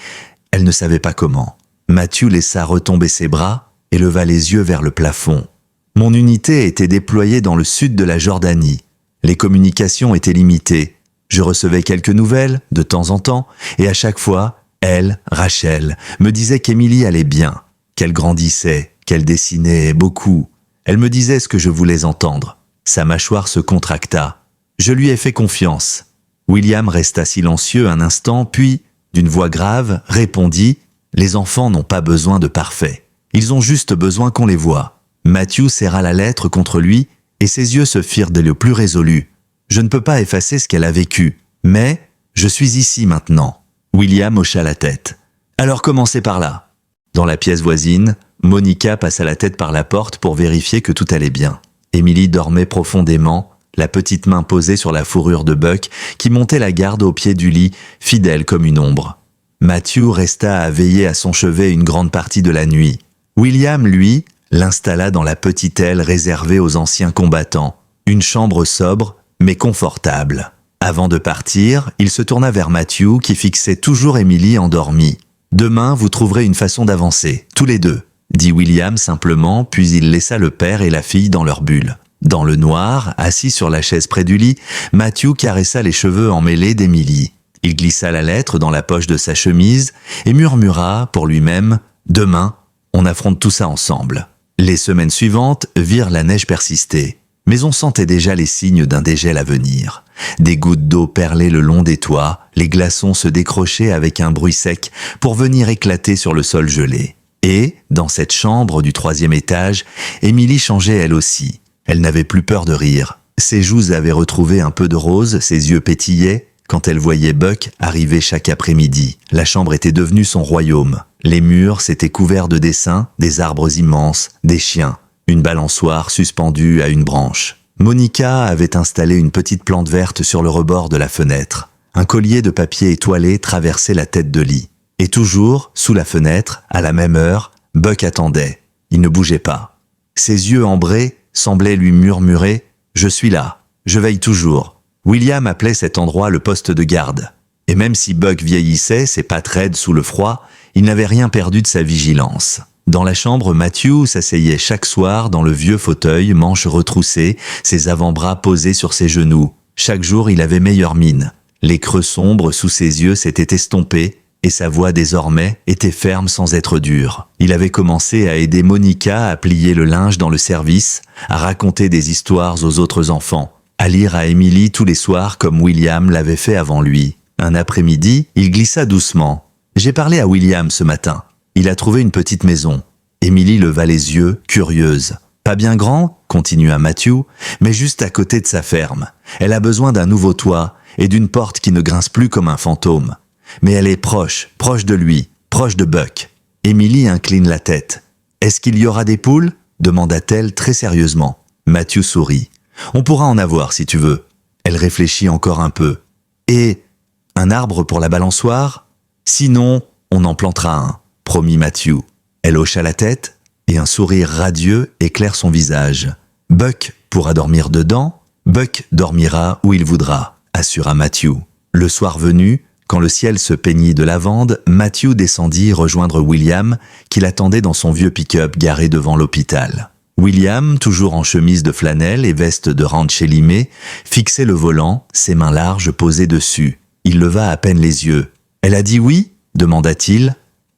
elle ne savait pas comment. » Matthew laissa retomber ses bras et leva les yeux vers le plafond. « Mon unité était déployée dans le sud de la Jordanie. Les communications étaient limitées. Je recevais quelques nouvelles, de temps en temps, et à chaque fois, elle, Rachel, me disait qu'Émilie allait bien, qu'elle grandissait, qu'elle dessinait beaucoup. Elle me disait ce que je voulais entendre. Sa mâchoire se contracta. Je lui ai fait confiance. » William resta silencieux un instant, puis, d'une voix grave, répondit « Les enfants n'ont pas besoin de parfait. Ils ont juste besoin qu'on les voie. » Matthew serra la lettre contre lui, et ses yeux se firent le plus résolus. « Je ne peux pas effacer ce qu'elle a vécu, mais je suis ici maintenant. » William hocha la tête. « Alors commencez par là. » Dans la pièce voisine, Monica passa la tête par la porte pour vérifier que tout allait bien. Émilie dormait profondément, la petite main posée sur la fourrure de Buck qui montait la garde au pied du lit, fidèle comme une ombre. Matthew resta à veiller à son chevet une grande partie de la nuit. William, lui, l'installa dans la petite aile réservée aux anciens combattants, une chambre sobre mais confortable. Avant de partir, il se tourna vers Matthew qui fixait toujours Émilie endormie. « Demain, vous trouverez une façon d'avancer, tous les deux, » dit William simplement, puis il laissa le père et la fille dans leur bulle. Dans le noir, assis sur la chaise près du lit, Matthew caressa les cheveux emmêlés d'Émilie. Il glissa la lettre dans la poche de sa chemise et murmura pour lui-même « Demain, on affronte tout ça ensemble ». Les semaines suivantes virent la neige persister, mais on sentait déjà les signes d'un dégel à venir. Des gouttes d'eau perlaient le long des toits, les glaçons se décrochaient avec un bruit sec pour venir éclater sur le sol gelé. Et, dans cette chambre du 3e étage, Émilie changeait elle aussi. Elle n'avait plus peur de rire. Ses joues avaient retrouvé un peu de rose, ses yeux pétillaient quand elle voyait Buck arriver chaque après-midi. La chambre était devenue son royaume. Les murs s'étaient couverts de dessins, des arbres immenses, des chiens. une balançoire suspendue à une branche. Monica avait installé une petite plante verte sur le rebord de la fenêtre. Un collier de papier étoilé traversait la tête de lit. Et toujours, sous la fenêtre, à la même heure, Buck attendait. Il ne bougeait pas. Ses yeux ambrés semblaient lui murmurer « Je suis là, je veille toujours ». William appelait cet endroit le poste de garde. Et même si Buck vieillissait, ses pattes raides sous le froid, il n'avait rien perdu de sa vigilance. Dans la chambre, Matthew s'asseyait chaque soir dans le vieux fauteuil, manches retroussées, ses avant-bras posés sur ses genoux. Chaque jour, il avait meilleure mine. Les creux sombres sous ses yeux s'étaient estompés, et sa voix désormais était ferme sans être dure. Il avait commencé à aider Monica à plier le linge dans le service, à raconter des histoires aux autres enfants, à lire à Emily tous les soirs comme William l'avait fait avant lui. Un après-midi, il glissa doucement. « J'ai parlé à William ce matin. Il a trouvé une petite maison. » Emily leva les yeux, curieuse. « Pas bien grand, » continua Matthew, « mais juste à côté de sa ferme. Elle a besoin d'un nouveau toit et d'une porte qui ne grince plus comme un fantôme. Mais elle est proche de lui, proche de Buck. » Emily incline la tête. « Est-ce qu'il y aura des poules ?» demanda-t-elle très sérieusement. Matthew sourit. « On pourra en avoir si tu veux. » Elle réfléchit encore un peu. « Et un arbre pour la balançoire ? Sinon, on en plantera un, promit Matthew. » Elle hocha la tête et un sourire radieux éclaire son visage. « Buck pourra dormir dedans, Buck dormira où il voudra, » assura Matthew. Le soir venu, quand le ciel se peignit de lavande, Matthew descendit rejoindre William, qui l'attendait dans son vieux pick-up garé devant l'hôpital. William, toujours en chemise de flanelle et veste de ranch élimée, fixait le volant, ses mains larges posées dessus. Il leva à peine les yeux. « Elle a dit oui ?» demanda-t-il.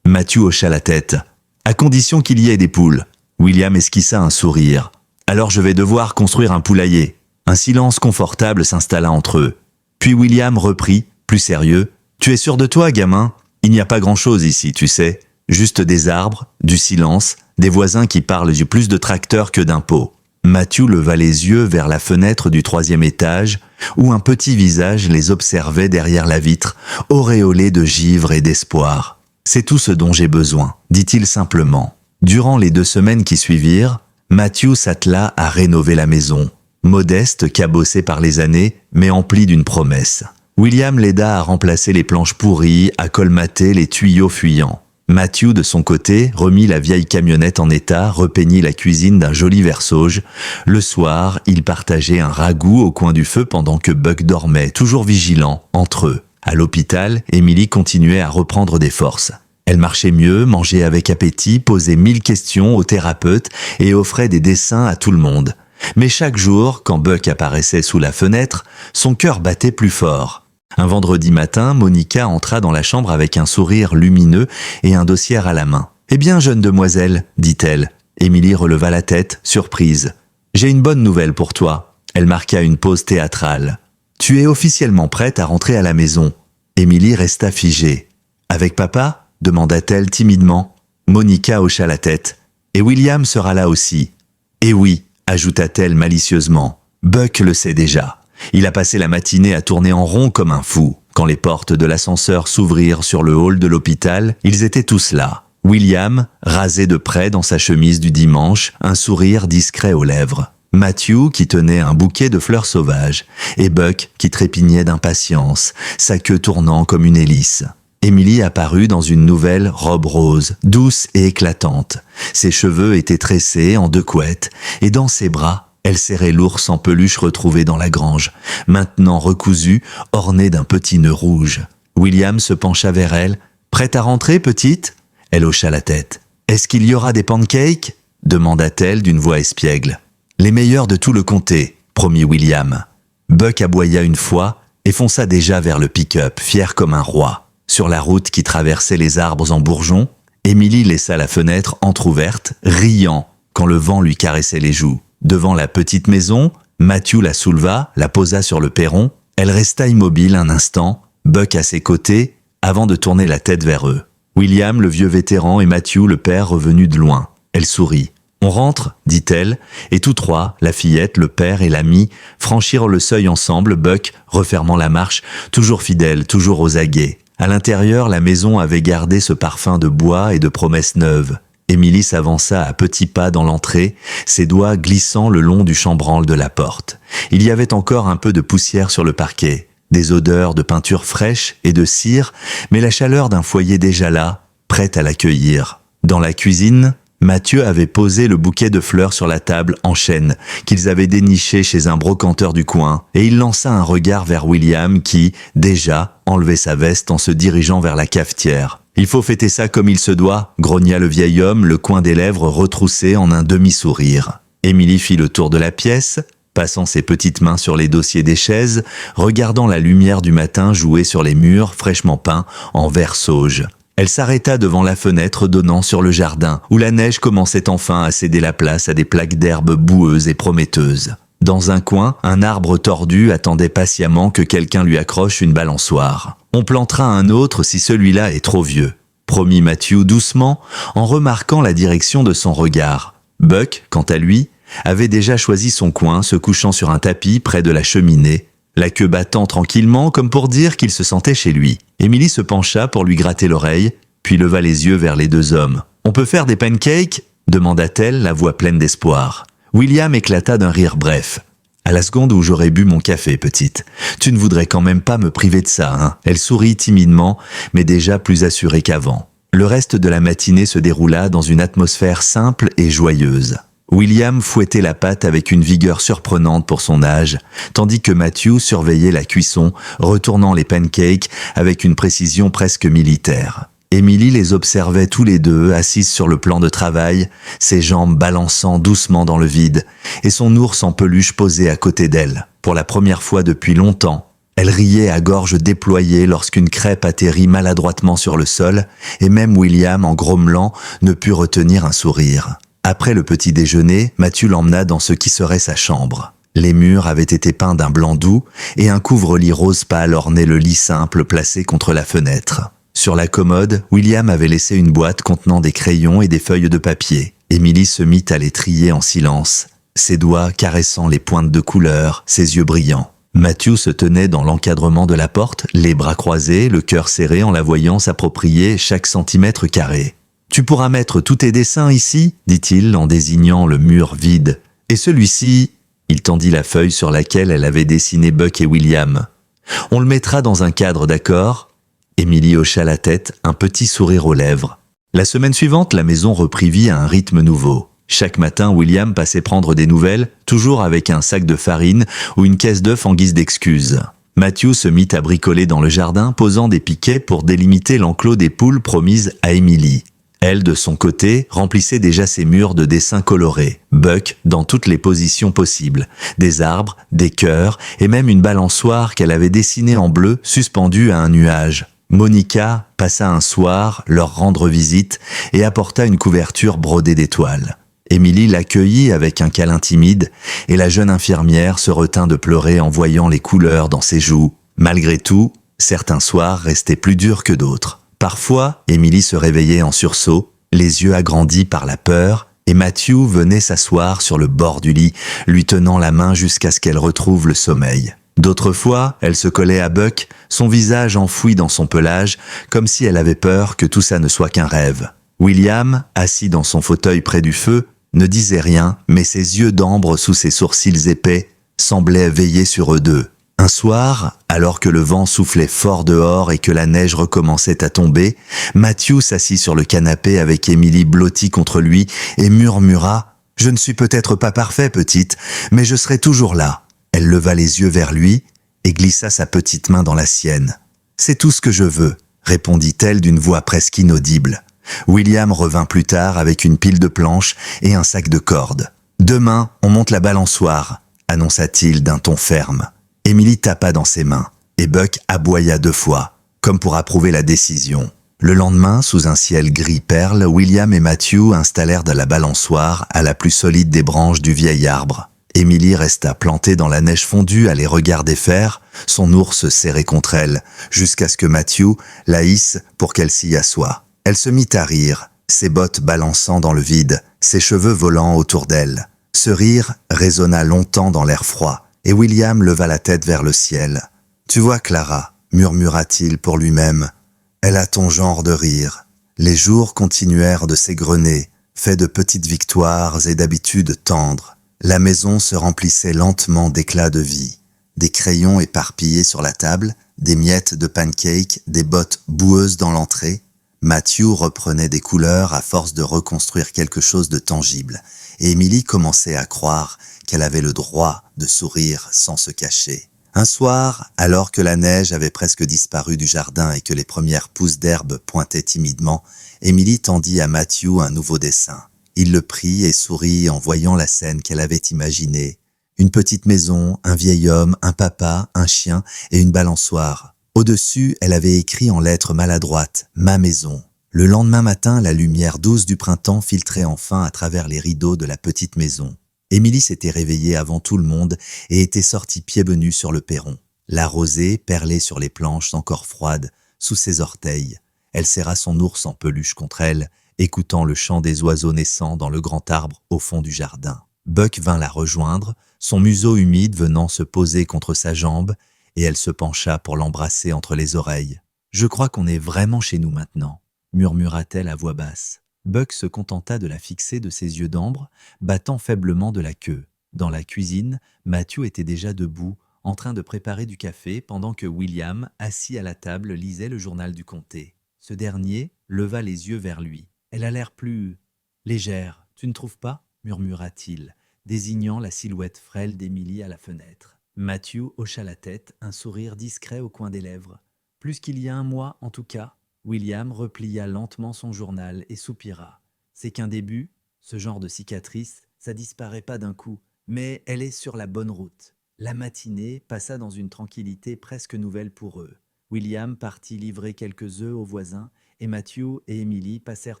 Matthew hocha la tête. « À condition qu'il y ait des poules. » William esquissa un sourire. « Alors je vais devoir construire un poulailler. » Un silence confortable s'installa entre eux. Puis William reprit, plus sérieux. « Tu es sûr de toi, gamin ? Il n'y a pas grand-chose ici, tu sais. Juste des arbres, du silence, des voisins qui parlent du plus de tracteurs que d'impôts. » Matthew leva les yeux vers la fenêtre du 3e étage, où un petit visage les observait derrière la vitre, auréolé de givre et d'espoir. « C'est tout ce dont j'ai besoin, » dit-il simplement. Durant les 2 semaines qui suivirent, Matthew s'attela à rénover la maison. Modeste, cabossée par les années, mais emplie d'une promesse. William l'aida à remplacer les planches pourries, à colmater les tuyaux fuyants. Matthew, de son côté, remit la vieille camionnette en état, repeignit la cuisine d'un joli vert sauge. Le soir, ils partageaient un ragoût au coin du feu pendant que Buck dormait, toujours vigilant, entre eux. À l'hôpital, Emily continuait à reprendre des forces. Elle marchait mieux, mangeait avec appétit, posait 1000 questions au thérapeute et offrait des dessins à tout le monde. Mais chaque jour, quand Buck apparaissait sous la fenêtre, son cœur battait plus fort. Un vendredi matin, Monica entra dans la chambre avec un sourire lumineux et un dossier à la main. « Eh bien, jeune demoiselle, dit-elle. » Émilie releva la tête, surprise. « J'ai une bonne nouvelle pour toi. » Elle marqua une pause théâtrale. « Tu es officiellement prête à rentrer à la maison. » Émilie resta figée. « Avec papa ?» demanda-t-elle timidement. Monica hocha la tête. « Et William sera là aussi. »« Et oui, » ajouta-t-elle malicieusement. « Buck le sait déjà. » Il a passé la matinée à tourner en rond comme un fou. Quand les portes de l'ascenseur s'ouvrirent sur le hall de l'hôpital, ils étaient tous là. William, rasé de près dans sa chemise du dimanche, un sourire discret aux lèvres. Matthew, qui tenait un bouquet de fleurs sauvages. Et Buck, qui trépignait d'impatience, sa queue tournant comme une hélice. Emily apparut dans une nouvelle robe rose, douce et éclatante. Ses cheveux étaient tressés en 2 couettes, et dans ses bras, elle serrait l'ours en peluche retrouvé dans la grange, maintenant recousu, orné d'un petit nœud rouge. William se pencha vers elle. « Prête à rentrer, petite ?» Elle hocha la tête. « Est-ce qu'il y aura des pancakes ?» demanda-t-elle d'une voix espiègle. « Les meilleurs de tout le comté, » promit William. Buck aboya une fois et fonça déjà vers le pick-up, fier comme un roi. Sur la route qui traversait les arbres en bourgeons, Emily laissa la fenêtre entr'ouverte, riant quand le vent lui caressait les joues. Devant la petite maison, Matthew la souleva, la posa sur le perron. Elle resta immobile un instant, Buck à ses côtés, avant de tourner la tête vers eux. William, le vieux vétéran, et Matthew, le père, revenus de loin. Elle sourit. « On rentre ?» dit-elle, et tous trois, la fillette, le père et l'ami, franchirent le seuil ensemble, Buck refermant la marche, toujours fidèle, toujours aux aguets. À l'intérieur, la maison avait gardé ce parfum de bois et de promesses neuves. Émilie s'avança à petits pas dans l'entrée, ses doigts glissant le long du chambranle de la porte. Il y avait encore un peu de poussière sur le parquet, des odeurs de peinture fraîche et de cire, mais la chaleur d'un foyer déjà là, prête à l'accueillir. Dans la cuisine, Mathieu avait posé le bouquet de fleurs sur la table en chêne qu'ils avaient déniché chez un brocanteur du coin, et il lança un regard vers William qui, déjà, enlevait sa veste en se dirigeant vers la cafetière. « Il faut fêter ça comme il se doit », grogna le vieil homme, le coin des lèvres retroussé en un demi-sourire. Émilie fit le tour de la pièce, passant ses petites mains sur les dossiers des chaises, regardant la lumière du matin jouer sur les murs fraîchement peints en vert sauge. Elle s'arrêta devant la fenêtre donnant sur le jardin, où la neige commençait enfin à céder la place à des plaques d'herbe boueuses et prometteuses. Dans un coin, un arbre tordu attendait patiemment que quelqu'un lui accroche une balançoire. « On plantera un autre si celui-là est trop vieux », promit Matthew doucement, en remarquant la direction de son regard. Buck, quant à lui, avait déjà choisi son coin, se couchant sur un tapis près de la cheminée, la queue battant tranquillement comme pour dire qu'il se sentait chez lui. Émilie se pencha pour lui gratter l'oreille, puis leva les yeux vers les deux hommes. « On peut faire des pancakes ?» demanda-t-elle, la voix pleine d'espoir. William éclata d'un rire bref. « À la seconde où j'aurais bu mon café, petite. Tu ne voudrais quand même pas me priver de ça, hein ?» Elle sourit timidement, mais déjà plus assurée qu'avant. Le reste de la matinée se déroula dans une atmosphère simple et joyeuse. William fouettait la pâte avec une vigueur surprenante pour son âge, tandis que Matthew surveillait la cuisson, retournant les pancakes avec une précision presque militaire. Émilie les observait tous les deux, assises sur le plan de travail, ses jambes balançant doucement dans le vide, et son ours en peluche posé à côté d'elle. Pour la première fois depuis longtemps, elle riait à gorge déployée lorsqu'une crêpe atterrit maladroitement sur le sol, et même William, en grommelant, ne put retenir un sourire. Après le petit déjeuner, Mathieu l'emmena dans ce qui serait sa chambre. Les murs avaient été peints d'un blanc doux et un couvre-lit rose pâle ornait le lit simple placé contre la fenêtre. Sur la commode, William avait laissé une boîte contenant des crayons et des feuilles de papier. Émilie se mit à les trier en silence, ses doigts caressant les pointes de couleur, ses yeux brillants. Matthew se tenait dans l'encadrement de la porte, les bras croisés, le cœur serré en la voyant s'approprier chaque centimètre carré. « Tu pourras mettre tous tes dessins ici ?» dit-il en désignant le mur vide. « Et celui-ci ?» Il tendit la feuille sur laquelle elle avait dessiné Buck et William. « On le mettra dans un cadre, d'accord ?» Émilie hocha la tête, un petit sourire aux lèvres. La semaine suivante, la maison reprit vie à un rythme nouveau. Chaque matin, William passait prendre des nouvelles, toujours avec un sac de farine ou une caisse d'œufs en guise d'excuse. Matthew se mit à bricoler dans le jardin, posant des piquets pour délimiter l'enclos des poules promises à Émilie. Elle, de son côté, remplissait déjà ses murs de dessins colorés. Buck, dans toutes les positions possibles. Des arbres, des cœurs, et même une balançoire qu'elle avait dessinée en bleu, suspendue à un nuage. Monica passa un soir leur rendre visite et apporta une couverture brodée d'étoiles. Émilie l'accueillit avec un câlin timide, et la jeune infirmière se retint de pleurer en voyant les couleurs dans ses joues. Malgré tout, certains soirs restaient plus durs que d'autres. Parfois, Émilie se réveillait en sursaut, les yeux agrandis par la peur, et Matthew venait s'asseoir sur le bord du lit, lui tenant la main jusqu'à ce qu'elle retrouve le sommeil. D'autres fois, elle se collait à Buck, son visage enfoui dans son pelage, comme si elle avait peur que tout ça ne soit qu'un rêve. William, assis dans son fauteuil près du feu, ne disait rien, mais ses yeux d'ambre sous ses sourcils épais semblaient veiller sur eux deux. Un soir, alors que le vent soufflait fort dehors et que la neige recommençait à tomber, Matthew s'assit sur le canapé avec Émilie blottie contre lui et murmura « Je ne suis peut-être pas parfait, petite, mais je serai toujours là. » Elle leva les yeux vers lui et glissa sa petite main dans la sienne. « C'est tout ce que je veux, » répondit-elle d'une voix presque inaudible. William revint plus tard avec une pile de planches et un sac de cordes. « Demain, on monte la balançoire, » annonça-t-il d'un ton ferme. Émilie tapa dans ses mains, et Buck aboya 2 fois, comme pour approuver la décision. Le lendemain, sous un ciel gris perle, William et Matthew installèrent de la balançoire à la plus solide des branches du vieil arbre. Émilie resta plantée dans la neige fondue à les regarder faire, son ours serré contre elle, jusqu'à ce que Matthew la hisse pour qu'elle s'y assoie. Elle se mit à rire, ses bottes balançant dans le vide, ses cheveux volant autour d'elle. Ce rire résonna longtemps dans l'air froid, et William leva la tête vers le ciel. « Tu vois, Clara, » murmura-t-il pour lui-même, « elle a ton genre de rire. » Les jours continuèrent de s'égrener, fait de petites victoires et d'habitudes tendres. La maison se remplissait lentement d'éclats de vie. Des crayons éparpillés sur la table, des miettes de pancakes, des bottes boueuses dans l'entrée. Matthew reprenait des couleurs à force de reconstruire quelque chose de tangible, et Emily commençait à croire qu'elle avait le droit de sourire sans se cacher. Un soir, alors que la neige avait presque disparu du jardin et que les premières pousses d'herbe pointaient timidement, Emily tendit à Matthew un nouveau dessin. Il le prit et sourit en voyant la scène qu'elle avait imaginée. Une petite maison, un vieil homme, un papa, un chien et une balançoire. Au-dessus, elle avait écrit en lettres maladroites « Ma maison ». Le lendemain matin, la lumière douce du printemps filtrait enfin à travers les rideaux de la petite maison. Émilie s'était réveillée avant tout le monde et était sortie pieds nus sur le perron. La rosée perlait sur les planches encore froides, sous ses orteils. Elle serra son ours en peluche contre elle, écoutant le chant des oiseaux naissants dans le grand arbre au fond du jardin. Buck vint la rejoindre, son museau humide venant se poser contre sa jambe, et elle se pencha pour l'embrasser entre les oreilles. « Je crois qu'on est vraiment chez nous maintenant », murmura-t-elle à voix basse. Buck se contenta de la fixer de ses yeux d'ambre, battant faiblement de la queue. Dans la cuisine, Matthew était déjà debout, en train de préparer du café, pendant que William, assis à la table, lisait le journal du comté. Ce dernier leva les yeux vers lui. « Elle a l'air plus légère, tu ne trouves pas ?» murmura-t-il, désignant la silhouette frêle d'Emily à la fenêtre. Matthew hocha la tête, un sourire discret au coin des lèvres. « Plus qu'il y a un mois, en tout cas. » William replia lentement son journal et soupira. « C'est qu'un début, ce genre de cicatrice, ça disparaît pas d'un coup, mais elle est sur la bonne route. » La matinée passa dans une tranquillité presque nouvelle pour eux. William partit livrer quelques œufs aux voisins et Matthew et Emily passèrent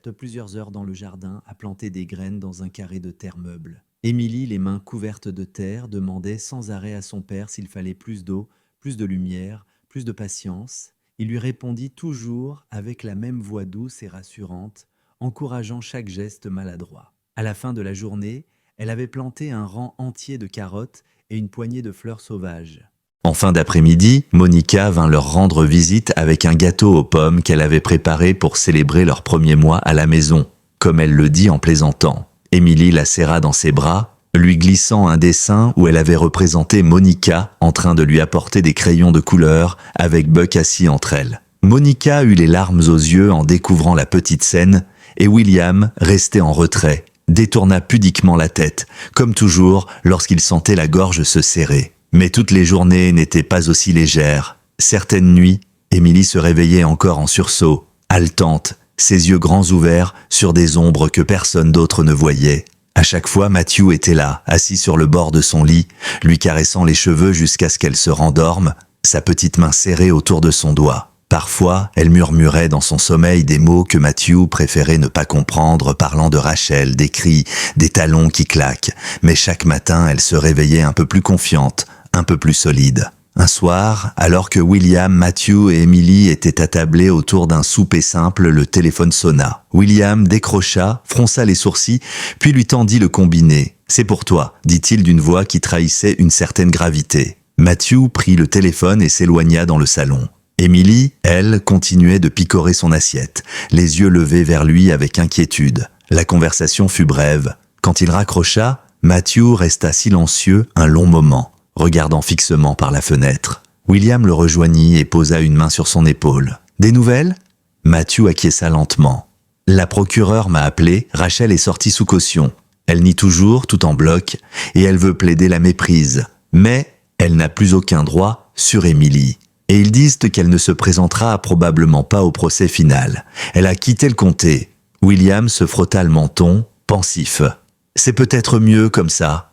plusieurs heures dans le jardin à planter des graines dans un carré de terre meuble. Emily, les mains couvertes de terre, demandait sans arrêt à son père s'il fallait plus d'eau, plus de lumière, plus de patience. Il lui répondit toujours avec la même voix douce et rassurante, encourageant chaque geste maladroit. À la fin de la journée, elle avait planté un rang entier de carottes et une poignée de fleurs sauvages. En fin d'après-midi, Monica vint leur rendre visite avec un gâteau aux pommes qu'elle avait préparé pour célébrer leur premier mois à la maison, comme elle le dit en plaisantant. Émilie la serra dans ses bras, lui glissant un dessin où elle avait représenté Monica en train de lui apporter des crayons de couleur avec Buck assis entre elles. Monica eut les larmes aux yeux en découvrant la petite scène et William, resté en retrait, détourna pudiquement la tête, comme toujours lorsqu'il sentait la gorge se serrer. Mais toutes les journées n'étaient pas aussi légères. Certaines nuits, Émilie se réveillait encore en sursaut, haletante, ses yeux grands ouverts sur des ombres que personne d'autre ne voyait. À chaque fois, Matthew était là, assis sur le bord de son lit, lui caressant les cheveux jusqu'à ce qu'elle se rendorme, sa petite main serrée autour de son doigt. Parfois, elle murmurait dans son sommeil des mots que Matthew préférait ne pas comprendre, parlant de Rachel, des cris, des talons qui claquent. Mais chaque matin, elle se réveillait un peu plus confiante, un peu plus solide. Un soir, alors que William, Matthew et Emily étaient attablés autour d'un souper simple, le téléphone sonna. William décrocha, fronça les sourcils, puis lui tendit le combiné. « C'est pour toi », dit-il d'une voix qui trahissait une certaine gravité. Matthew prit le téléphone et s'éloigna dans le salon. Emily, elle, continuait de picorer son assiette, les yeux levés vers lui avec inquiétude. La conversation fut brève. Quand il raccrocha, Matthew resta silencieux un long moment, regardant fixement par la fenêtre. William le rejoignit et posa une main sur son épaule. « Des nouvelles ?» Matthew acquiesça lentement. « La procureure m'a appelé, Rachel est sortie sous caution. Elle nie toujours, tout en bloc, et elle veut plaider la méprise. Mais elle n'a plus aucun droit sur Émilie. Et ils disent qu'elle ne se présentera probablement pas au procès final. Elle a quitté le comté. » William se frotta le menton, pensif. « C'est peut-être mieux comme ça.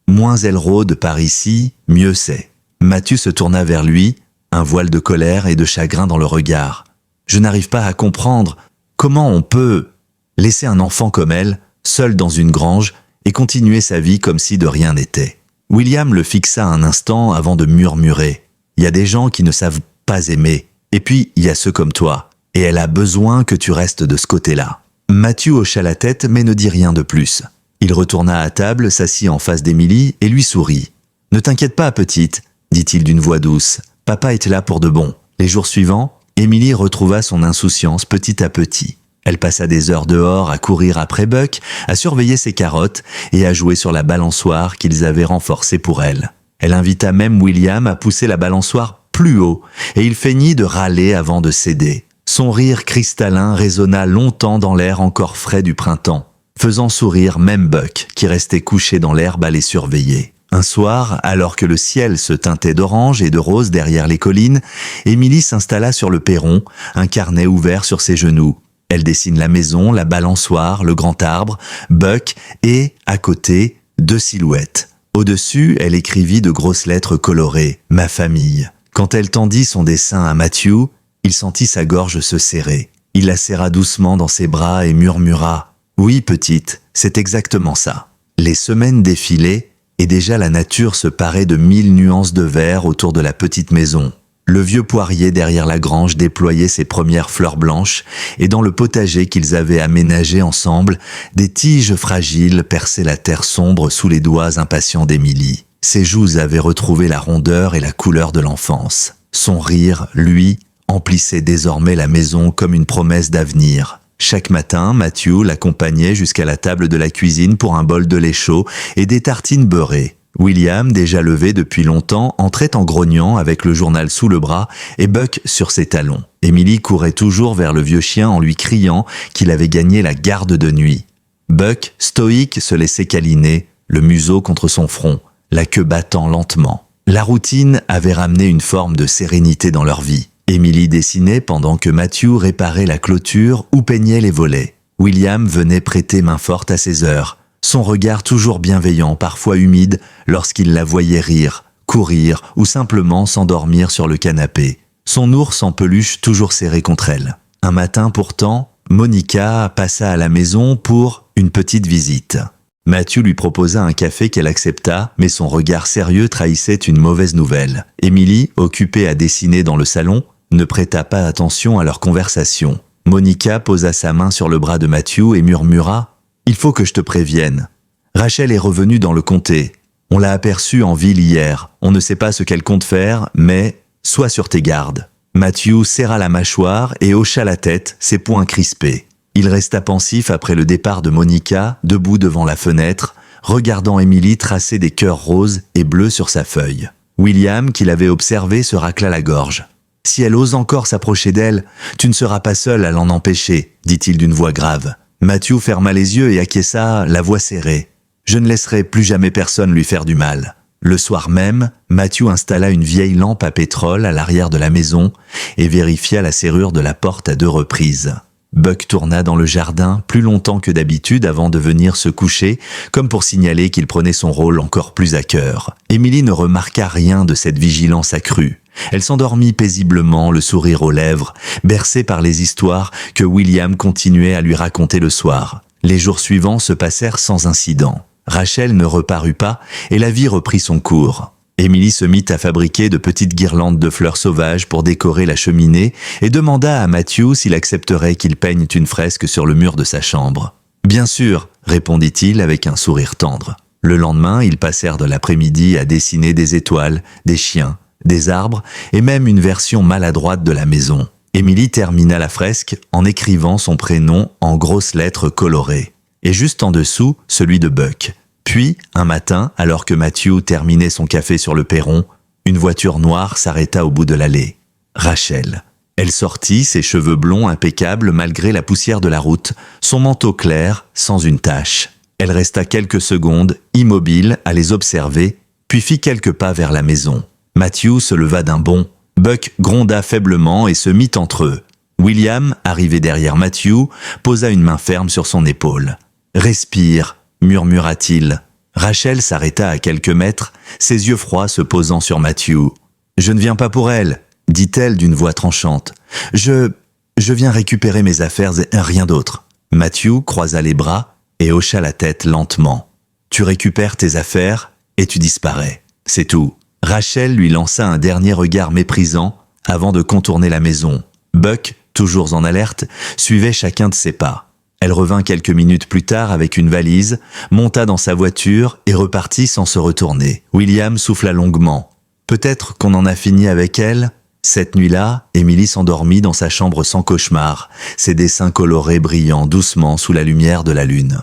Moins elle rôde par ici, mieux c'est. » Matthew se tourna vers lui, un voile de colère et de chagrin dans le regard. « Je n'arrive pas à comprendre comment on peut laisser un enfant comme elle, seul dans une grange, et continuer sa vie comme si de rien n'était. » William le fixa un instant avant de murmurer. « Il y a des gens qui ne savent pas aimer, et puis il y a ceux comme toi, et elle a besoin que tu restes de ce côté-là. » Matthew hocha la tête mais ne dit rien de plus. Il retourna à table, s'assit en face d'Émilie et lui sourit. « Ne t'inquiète pas, petite, » dit-il d'une voix douce. « Papa est là pour de bon. » Les jours suivants, Émilie retrouva son insouciance petit à petit. Elle passa des heures dehors à courir après Buck, à surveiller ses carottes et à jouer sur la balançoire qu'ils avaient renforcée pour elle. Elle invita même William à pousser la balançoire plus haut et il feignit de râler avant de céder. Son rire cristallin résonna longtemps dans l'air encore frais du printemps, faisant sourire même Buck qui restait couché dans l'herbe à les surveiller. Un soir, alors que le ciel se teintait d'orange et de rose derrière les collines, Émilie s'installa sur le perron, un carnet ouvert sur ses genoux. Elle dessine la maison, la balançoire, le grand arbre, Buck et, à côté, 2 silhouettes. Au-dessus, elle écrivit de grosses lettres colorées « Ma famille ». Quand elle tendit son dessin à Matthew, il sentit sa gorge se serrer. Il la serra doucement dans ses bras et murmura « Oui, petite, c'est exactement ça ». Les semaines défilaient et déjà la nature se parait de 1000 nuances de vert autour de la petite maison. Le vieux poirier derrière la grange déployait ses premières fleurs blanches et dans le potager qu'ils avaient aménagé ensemble, des tiges fragiles perçaient la terre sombre sous les doigts impatients d'Émilie. Ses joues avaient retrouvé la rondeur et la couleur de l'enfance. Son rire, lui, emplissait désormais la maison comme une promesse d'avenir. Chaque matin, Matthew l'accompagnait jusqu'à la table de la cuisine pour un bol de lait chaud et des tartines beurrées. William, déjà levé depuis longtemps, entrait en grognant avec le journal sous le bras et Buck sur ses talons. Émilie courait toujours vers le vieux chien en lui criant qu'il avait gagné la garde de nuit. Buck, stoïque, se laissait câliner, le museau contre son front, la queue battant lentement. La routine avait ramené une forme de sérénité dans leur vie. Émilie dessinait pendant que Matthew réparait la clôture ou peignait les volets. William venait prêter main forte à ses heures, son regard toujours bienveillant, parfois humide, lorsqu'il la voyait rire, courir ou simplement s'endormir sur le canapé. Son ours en peluche toujours serré contre elle. Un matin pourtant, Monica passa à la maison pour une petite visite. Matthew lui proposa un café qu'elle accepta, mais son regard sérieux trahissait une mauvaise nouvelle. Émilie, occupée à dessiner dans le salon, ne prêta pas attention à leur conversation. Monica posa sa main sur le bras de Matthew et murmura « Il faut que je te prévienne. Rachel est revenue dans le comté. On l'a aperçue en ville hier. On ne sait pas ce qu'elle compte faire, mais sois sur tes gardes. » Matthew serra la mâchoire et hocha la tête, ses poings crispés. Il resta pensif après le départ de Monica, debout devant la fenêtre, regardant Émilie tracer des cœurs roses et bleus sur sa feuille. William, qui l'avait observé, se racla la gorge. « Si elle ose encore s'approcher d'elle, tu ne seras pas seul à l'en empêcher, » dit-il d'une voix grave. Matthew ferma les yeux et acquiesça, la voix serrée. « Je ne laisserai plus jamais personne lui faire du mal. » Le soir même, Matthew installa une vieille lampe à pétrole à l'arrière de la maison et vérifia la serrure de la porte à 2 reprises. Buck tourna dans le jardin plus longtemps que d'habitude avant de venir se coucher, comme pour signaler qu'il prenait son rôle encore plus à cœur. Émilie ne remarqua rien de cette vigilance accrue. Elle s'endormit paisiblement, le sourire aux lèvres, bercée par les histoires que William continuait à lui raconter le soir. Les jours suivants se passèrent sans incident. Rachel ne reparut pas et la vie reprit son cours. Émilie se mit à fabriquer de petites guirlandes de fleurs sauvages pour décorer la cheminée et demanda à Matthew s'il accepterait qu'il peigne une fresque sur le mur de sa chambre. « Bien sûr », répondit-il avec un sourire tendre. Le lendemain, ils passèrent de l'après-midi à dessiner des étoiles, des chiens, des arbres et même une version maladroite de la maison. Émilie termina la fresque en écrivant son prénom en grosses lettres colorées. Et juste en dessous, celui de Buck. Puis, un matin, alors que Matthew terminait son café sur le perron, une voiture noire s'arrêta au bout de l'allée. Rachel. Elle sortit, ses cheveux blonds impeccables malgré la poussière de la route, son manteau clair, sans une tache. Elle resta quelques secondes, immobile, à les observer, puis fit quelques pas vers la maison. Matthew se leva d'un bond. Buck gronda faiblement et se mit entre eux. William, arrivé derrière Matthew, posa une main ferme sur son épaule. « Respire », murmura-t-il. Rachel s'arrêta à quelques mètres, ses yeux froids se posant sur Matthew. « Je ne viens pas pour elle », dit-elle d'une voix tranchante. « Je viens récupérer mes affaires et rien d'autre. » Matthew croisa les bras et hocha la tête lentement. « Tu récupères tes affaires et tu disparais. C'est tout. » Rachel lui lança un dernier regard méprisant avant de contourner la maison. Buck, toujours en alerte, suivait chacun de ses pas. Elle revint quelques minutes plus tard avec une valise, monta dans sa voiture et repartit sans se retourner. William souffla longuement. « Peut-être qu'on en a fini avec elle ?» Cette nuit-là, Émilie s'endormit dans sa chambre sans cauchemar, ses dessins colorés brillant doucement sous la lumière de la lune.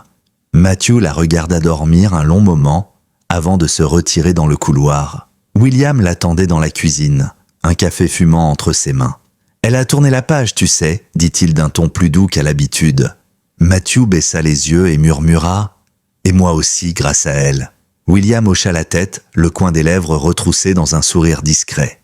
Matthew la regarda dormir un long moment avant de se retirer dans le couloir. William l'attendait dans la cuisine, un café fumant entre ses mains. « Elle a tourné la page, tu sais, dit-il d'un ton plus doux qu'à l'habitude. Matthew baissa les yeux et murmura « Et moi aussi, grâce à elle. » William hocha la tête, le coin des lèvres retroussé dans un sourire discret.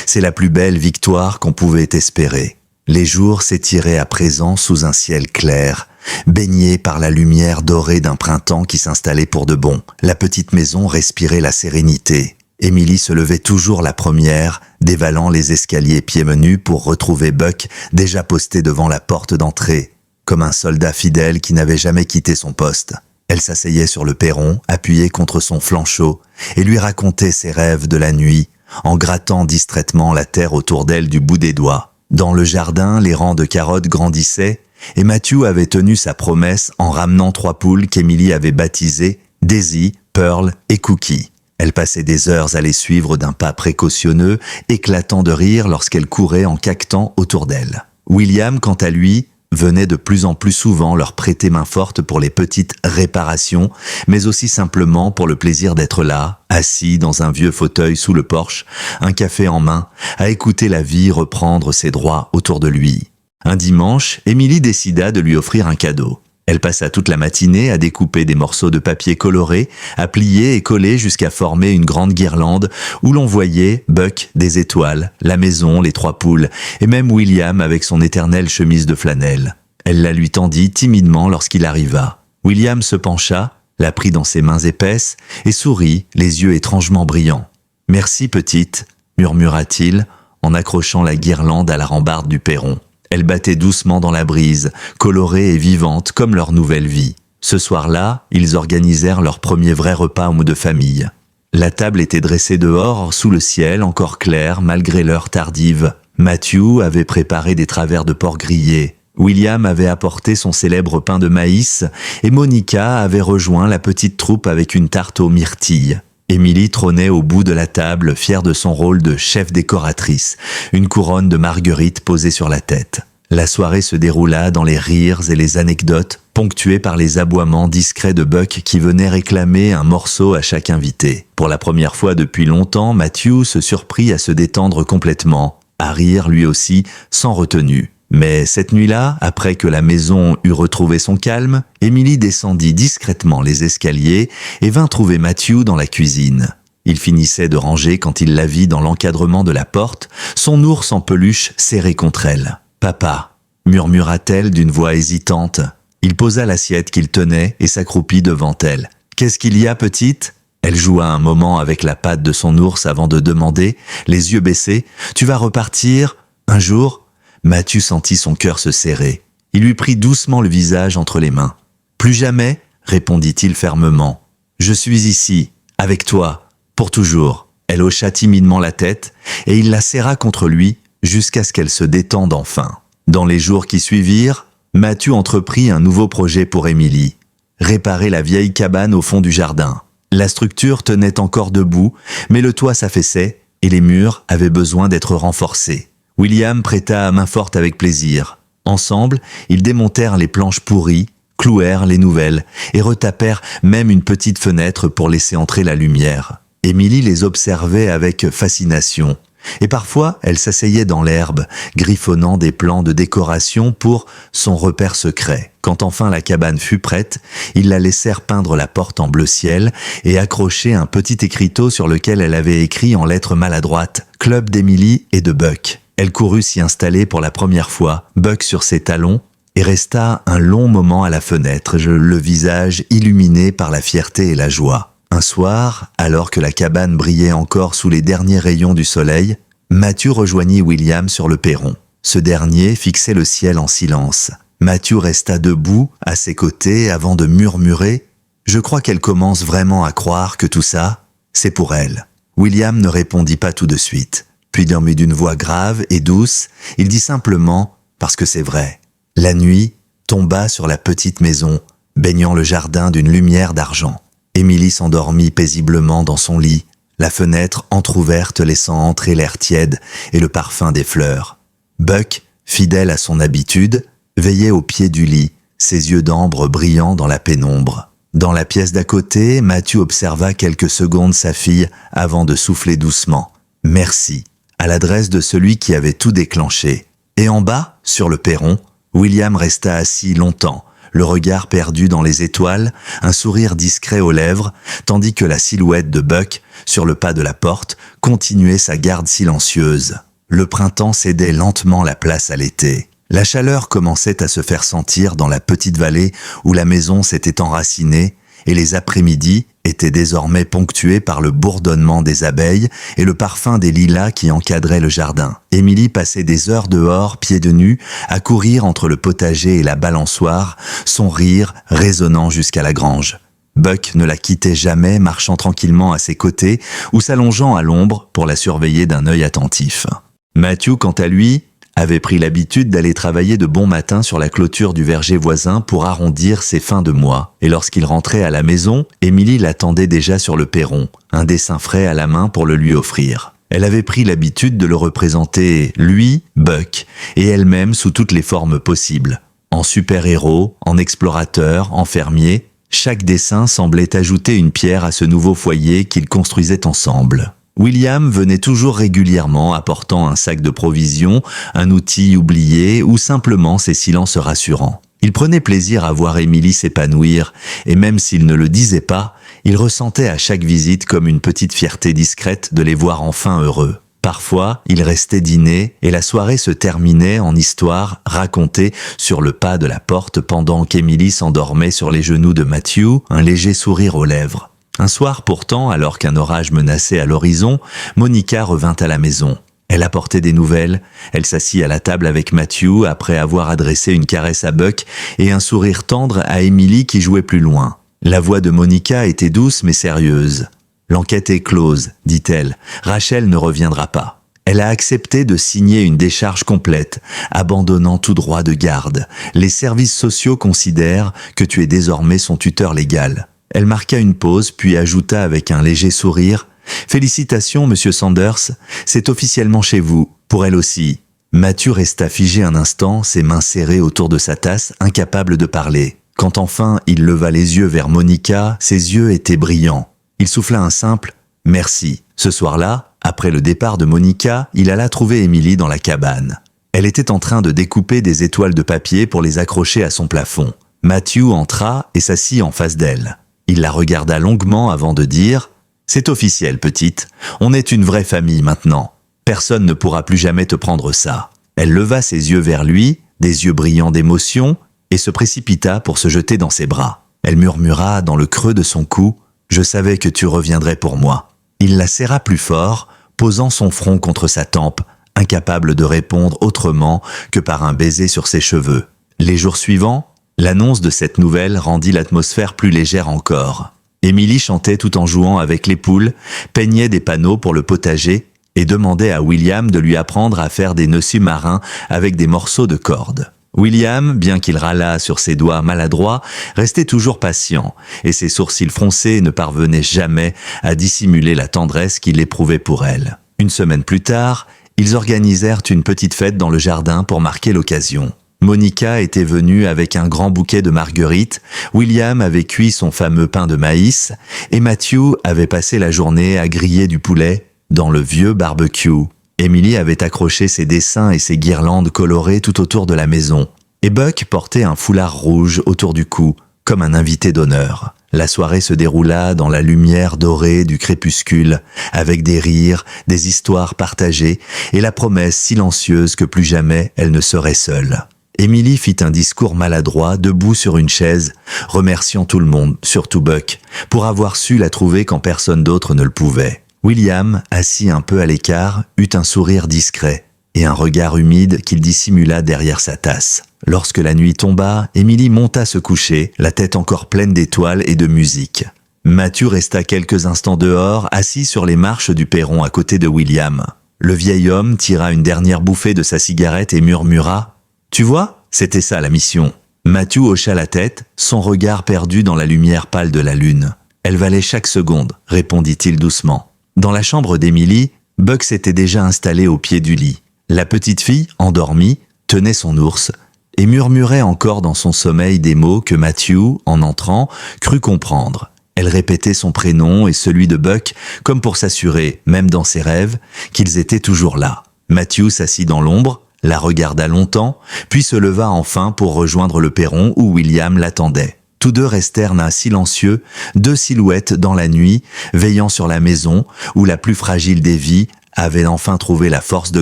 C'est la plus belle victoire qu'on pouvait espérer. Les jours s'étiraient à présent sous un ciel clair, baigné par la lumière dorée d'un printemps qui s'installait pour de bon. La petite maison respirait la sérénité. Émilie se levait toujours la première, dévalant les escaliers pieds menus pour retrouver Buck déjà posté devant la porte d'entrée, comme un soldat fidèle qui n'avait jamais quitté son poste. Elle s'asseyait sur le perron, appuyée contre son flanc chaud, et lui racontait ses rêves de la nuit, en grattant distraitement la terre autour d'elle du bout des doigts. Dans le jardin, les rangs de carottes grandissaient, et Matthew avait tenu sa promesse en ramenant 3 poules qu'Émilie avait baptisées Daisy, Pearl et Cookie. Elle passait des heures à les suivre d'un pas précautionneux, éclatant de rire lorsqu'elle courait en caquetant autour d'elle. William, quant à lui, venait de plus en plus souvent leur prêter main forte pour les petites réparations, mais aussi simplement pour le plaisir d'être là, assis dans un vieux fauteuil sous le porche, un café en main, à écouter la vie reprendre ses droits autour de lui. Un dimanche, Émilie décida de lui offrir un cadeau. Elle passa toute la matinée à découper des morceaux de papier coloré, à plier et coller jusqu'à former une grande guirlande où l'on voyait Buck des étoiles, la maison, les 3 poules, et même William avec son éternelle chemise de flanelle. Elle la lui tendit timidement lorsqu'il arriva. William se pencha, la prit dans ses mains épaisses et sourit, les yeux étrangement brillants. « Merci, petite », murmura-t-il en accrochant la guirlande à la rambarde du perron. Elle battait doucement dans la brise, colorée et vivante comme leur nouvelle vie. Ce soir-là, ils organisèrent leur premier vrai repas de famille. La table était dressée dehors, sous le ciel encore clair malgré l'heure tardive. Matthew avait préparé des travers de porc grillés. William avait apporté son célèbre pain de maïs et Monica avait rejoint la petite troupe avec une tarte aux myrtilles. Émilie trônait au bout de la table, fière de son rôle de chef décoratrice, une couronne de marguerite posée sur la tête. La soirée se déroula dans les rires et les anecdotes, ponctuées par les aboiements discrets de Buck qui venait réclamer un morceau à chaque invité. Pour la première fois depuis longtemps, Matthew se surprit à se détendre complètement, à rire lui aussi, sans retenue. Mais cette nuit-là, après que la maison eut retrouvé son calme, Émilie descendit discrètement les escaliers et vint trouver Matthew dans la cuisine. Il finissait de ranger quand il la vit dans l'encadrement de la porte, son ours en peluche serré contre elle. « Papa » murmura-t-elle d'une voix hésitante. Il posa l'assiette qu'il tenait et s'accroupit devant elle. « Qu'est-ce qu'il y a, petite ?» Elle joua un moment avec la patte de son ours avant de demander, les yeux baissés, « Tu vas repartir un jour ?» Matthew sentit son cœur se serrer. Il lui prit doucement le visage entre les mains. « Plus jamais » répondit-il fermement. « Je suis ici, avec toi, pour toujours. » Elle hocha timidement la tête et il la serra contre lui jusqu'à ce qu'elle se détende enfin. Dans les jours qui suivirent, Matthew entreprit un nouveau projet pour Émilie. Réparer la vieille cabane au fond du jardin. La structure tenait encore debout, mais le toit s'affaissait et les murs avaient besoin d'être renforcés. William prêta main forte avec plaisir. Ensemble, ils démontèrent les planches pourries, clouèrent les nouvelles et retapèrent même une petite fenêtre pour laisser entrer la lumière. Émilie les observait avec fascination. Et parfois, elle s'asseyait dans l'herbe, griffonnant des plans de décoration pour son repère secret. Quand enfin la cabane fut prête, ils la laissèrent peindre la porte en bleu ciel et accrocher un petit écriteau sur lequel elle avait écrit en lettres maladroites « Club d'Émilie et de Buck ». Elle courut s'y installer pour la première fois, Buck sur ses talons, et resta un long moment à la fenêtre, le visage illuminé par la fierté et la joie. Un soir, alors que la cabane brillait encore sous les derniers rayons du soleil, Matthew rejoignit William sur le perron. Ce dernier fixait le ciel en silence. Matthew resta debout, à ses côtés, avant de murmurer « Je crois qu'elle commence vraiment à croire que tout ça, c'est pour elle. » William ne répondit pas tout de suite. Puis d'une voix grave et douce, il dit simplement « Parce que c'est vrai ». La nuit tomba sur la petite maison, baignant le jardin d'une lumière d'argent. Émilie s'endormit paisiblement dans son lit, la fenêtre entr'ouverte laissant entrer l'air tiède et le parfum des fleurs. Buck, fidèle à son habitude, veillait au pied du lit, ses yeux d'ambre brillant dans la pénombre. Dans la pièce d'à côté, Matthew observa quelques secondes sa fille avant de souffler doucement. « Merci » à l'adresse de celui qui avait tout déclenché. Et en bas, sur le perron, William resta assis longtemps, le regard perdu dans les étoiles, un sourire discret aux lèvres, tandis que la silhouette de Buck, sur le pas de la porte, continuait sa garde silencieuse. Le printemps cédait lentement la place à l'été. La chaleur commençait à se faire sentir dans la petite vallée où la maison s'était enracinée, et les après-midi étaient désormais ponctués par le bourdonnement des abeilles et le parfum des lilas qui encadraient le jardin. Émilie passait des heures dehors, pieds nus, à courir entre le potager et la balançoire, son rire résonnant jusqu'à la grange. Buck ne la quittait jamais, marchant tranquillement à ses côtés ou s'allongeant à l'ombre pour la surveiller d'un œil attentif. Matthew, quant à lui, avait pris l'habitude d'aller travailler de bon matin sur la clôture du verger voisin pour arrondir ses fins de mois. Et lorsqu'il rentrait à la maison, Émilie l'attendait déjà sur le perron, un dessin frais à la main pour le lui offrir. Elle avait pris l'habitude de le représenter, lui, Buck, et elle-même sous toutes les formes possibles. En super-héros, en explorateur, en fermier, chaque dessin semblait ajouter une pierre à ce nouveau foyer qu'ils construisaient ensemble. William venait toujours régulièrement apportant un sac de provisions, un outil oublié ou simplement ses silences rassurants. Il prenait plaisir à voir Émilie s'épanouir et même s'il ne le disait pas, il ressentait à chaque visite comme une petite fierté discrète de les voir enfin heureux. Parfois, il restait dîner et la soirée se terminait en histoire racontée sur le pas de la porte pendant qu'Émilie s'endormait sur les genoux de Matthew, un léger sourire aux lèvres. Un soir pourtant, alors qu'un orage menaçait à l'horizon, Monica revint à la maison. Elle apportait des nouvelles, elle s'assit à la table avec Matthew après avoir adressé une caresse à Buck et un sourire tendre à Émilie qui jouait plus loin. La voix de Monica était douce mais sérieuse. « L'enquête est close, dit-elle. Rachel ne reviendra pas. Elle a accepté de signer une décharge complète, abandonnant tout droit de garde. Les services sociaux considèrent que tu es désormais son tuteur légal. » Elle marqua une pause, puis ajouta avec un léger sourire « Félicitations, monsieur Sanders, c'est officiellement chez vous, pour elle aussi. » Matthew resta figé un instant, ses mains serrées autour de sa tasse, incapable de parler. Quand enfin il leva les yeux vers Monica, ses yeux étaient brillants. Il souffla un simple « Merci ». Ce soir-là, après le départ de Monica, il alla trouver Émilie dans la cabane. Elle était en train de découper des étoiles de papier pour les accrocher à son plafond. Matthew entra et s'assit en face d'elle. Il la regarda longuement avant de dire « C'est officiel, petite. On est une vraie famille maintenant. Personne ne pourra plus jamais te prendre ça. » Elle leva ses yeux vers lui, des yeux brillants d'émotion, et se précipita pour se jeter dans ses bras. Elle murmura dans le creux de son cou « Je savais que tu reviendrais pour moi. » Il la serra plus fort, posant son front contre sa tempe, incapable de répondre autrement que par un baiser sur ses cheveux. Les jours suivants, l'annonce de cette nouvelle rendit l'atmosphère plus légère encore. Émilie chantait tout en jouant avec les poules, peignait des panneaux pour le potager et demandait à William de lui apprendre à faire des nœuds sous-marins avec des morceaux de corde. William, bien qu'il râlât sur ses doigts maladroits, restait toujours patient et ses sourcils froncés ne parvenaient jamais à dissimuler la tendresse qu'il éprouvait pour elle. Une semaine plus tard, ils organisèrent une petite fête dans le jardin pour marquer l'occasion. Monica était venue avec un grand bouquet de marguerites, William avait cuit son fameux pain de maïs et Matthew avait passé la journée à griller du poulet dans le vieux barbecue. Émilie avait accroché ses dessins et ses guirlandes colorées tout autour de la maison et Buck portait un foulard rouge autour du cou comme un invité d'honneur. La soirée se déroula dans la lumière dorée du crépuscule, avec des rires, des histoires partagées et la promesse silencieuse que plus jamais elle ne serait seule. Émilie fit un discours maladroit, debout sur une chaise, remerciant tout le monde, surtout Buck, pour avoir su la trouver quand personne d'autre ne le pouvait. William, assis un peu à l'écart, eut un sourire discret et un regard humide qu'il dissimula derrière sa tasse. Lorsque la nuit tomba, Émilie monta se coucher, la tête encore pleine d'étoiles et de musique. Matthew resta quelques instants dehors, assis sur les marches du perron à côté de William. Le vieil homme tira une dernière bouffée de sa cigarette et murmura « Tu vois, c'était ça la mission. » Matthew hocha la tête, son regard perdu dans la lumière pâle de la lune. « Elle valait chaque seconde, répondit-il doucement. » Dans la chambre d'Emily, Buck s'était déjà installé au pied du lit. La petite fille, endormie, tenait son ours et murmurait encore dans son sommeil des mots que Matthew, en entrant, crut comprendre. Elle répétait son prénom et celui de Buck comme pour s'assurer, même dans ses rêves, qu'ils étaient toujours là. Matthew s'assit dans l'ombre, la regarda longtemps, puis se leva enfin pour rejoindre le perron où William l'attendait. Tous deux restèrent là silencieux, deux silhouettes dans la nuit, veillant sur la maison où la plus fragile des vies avait enfin trouvé la force de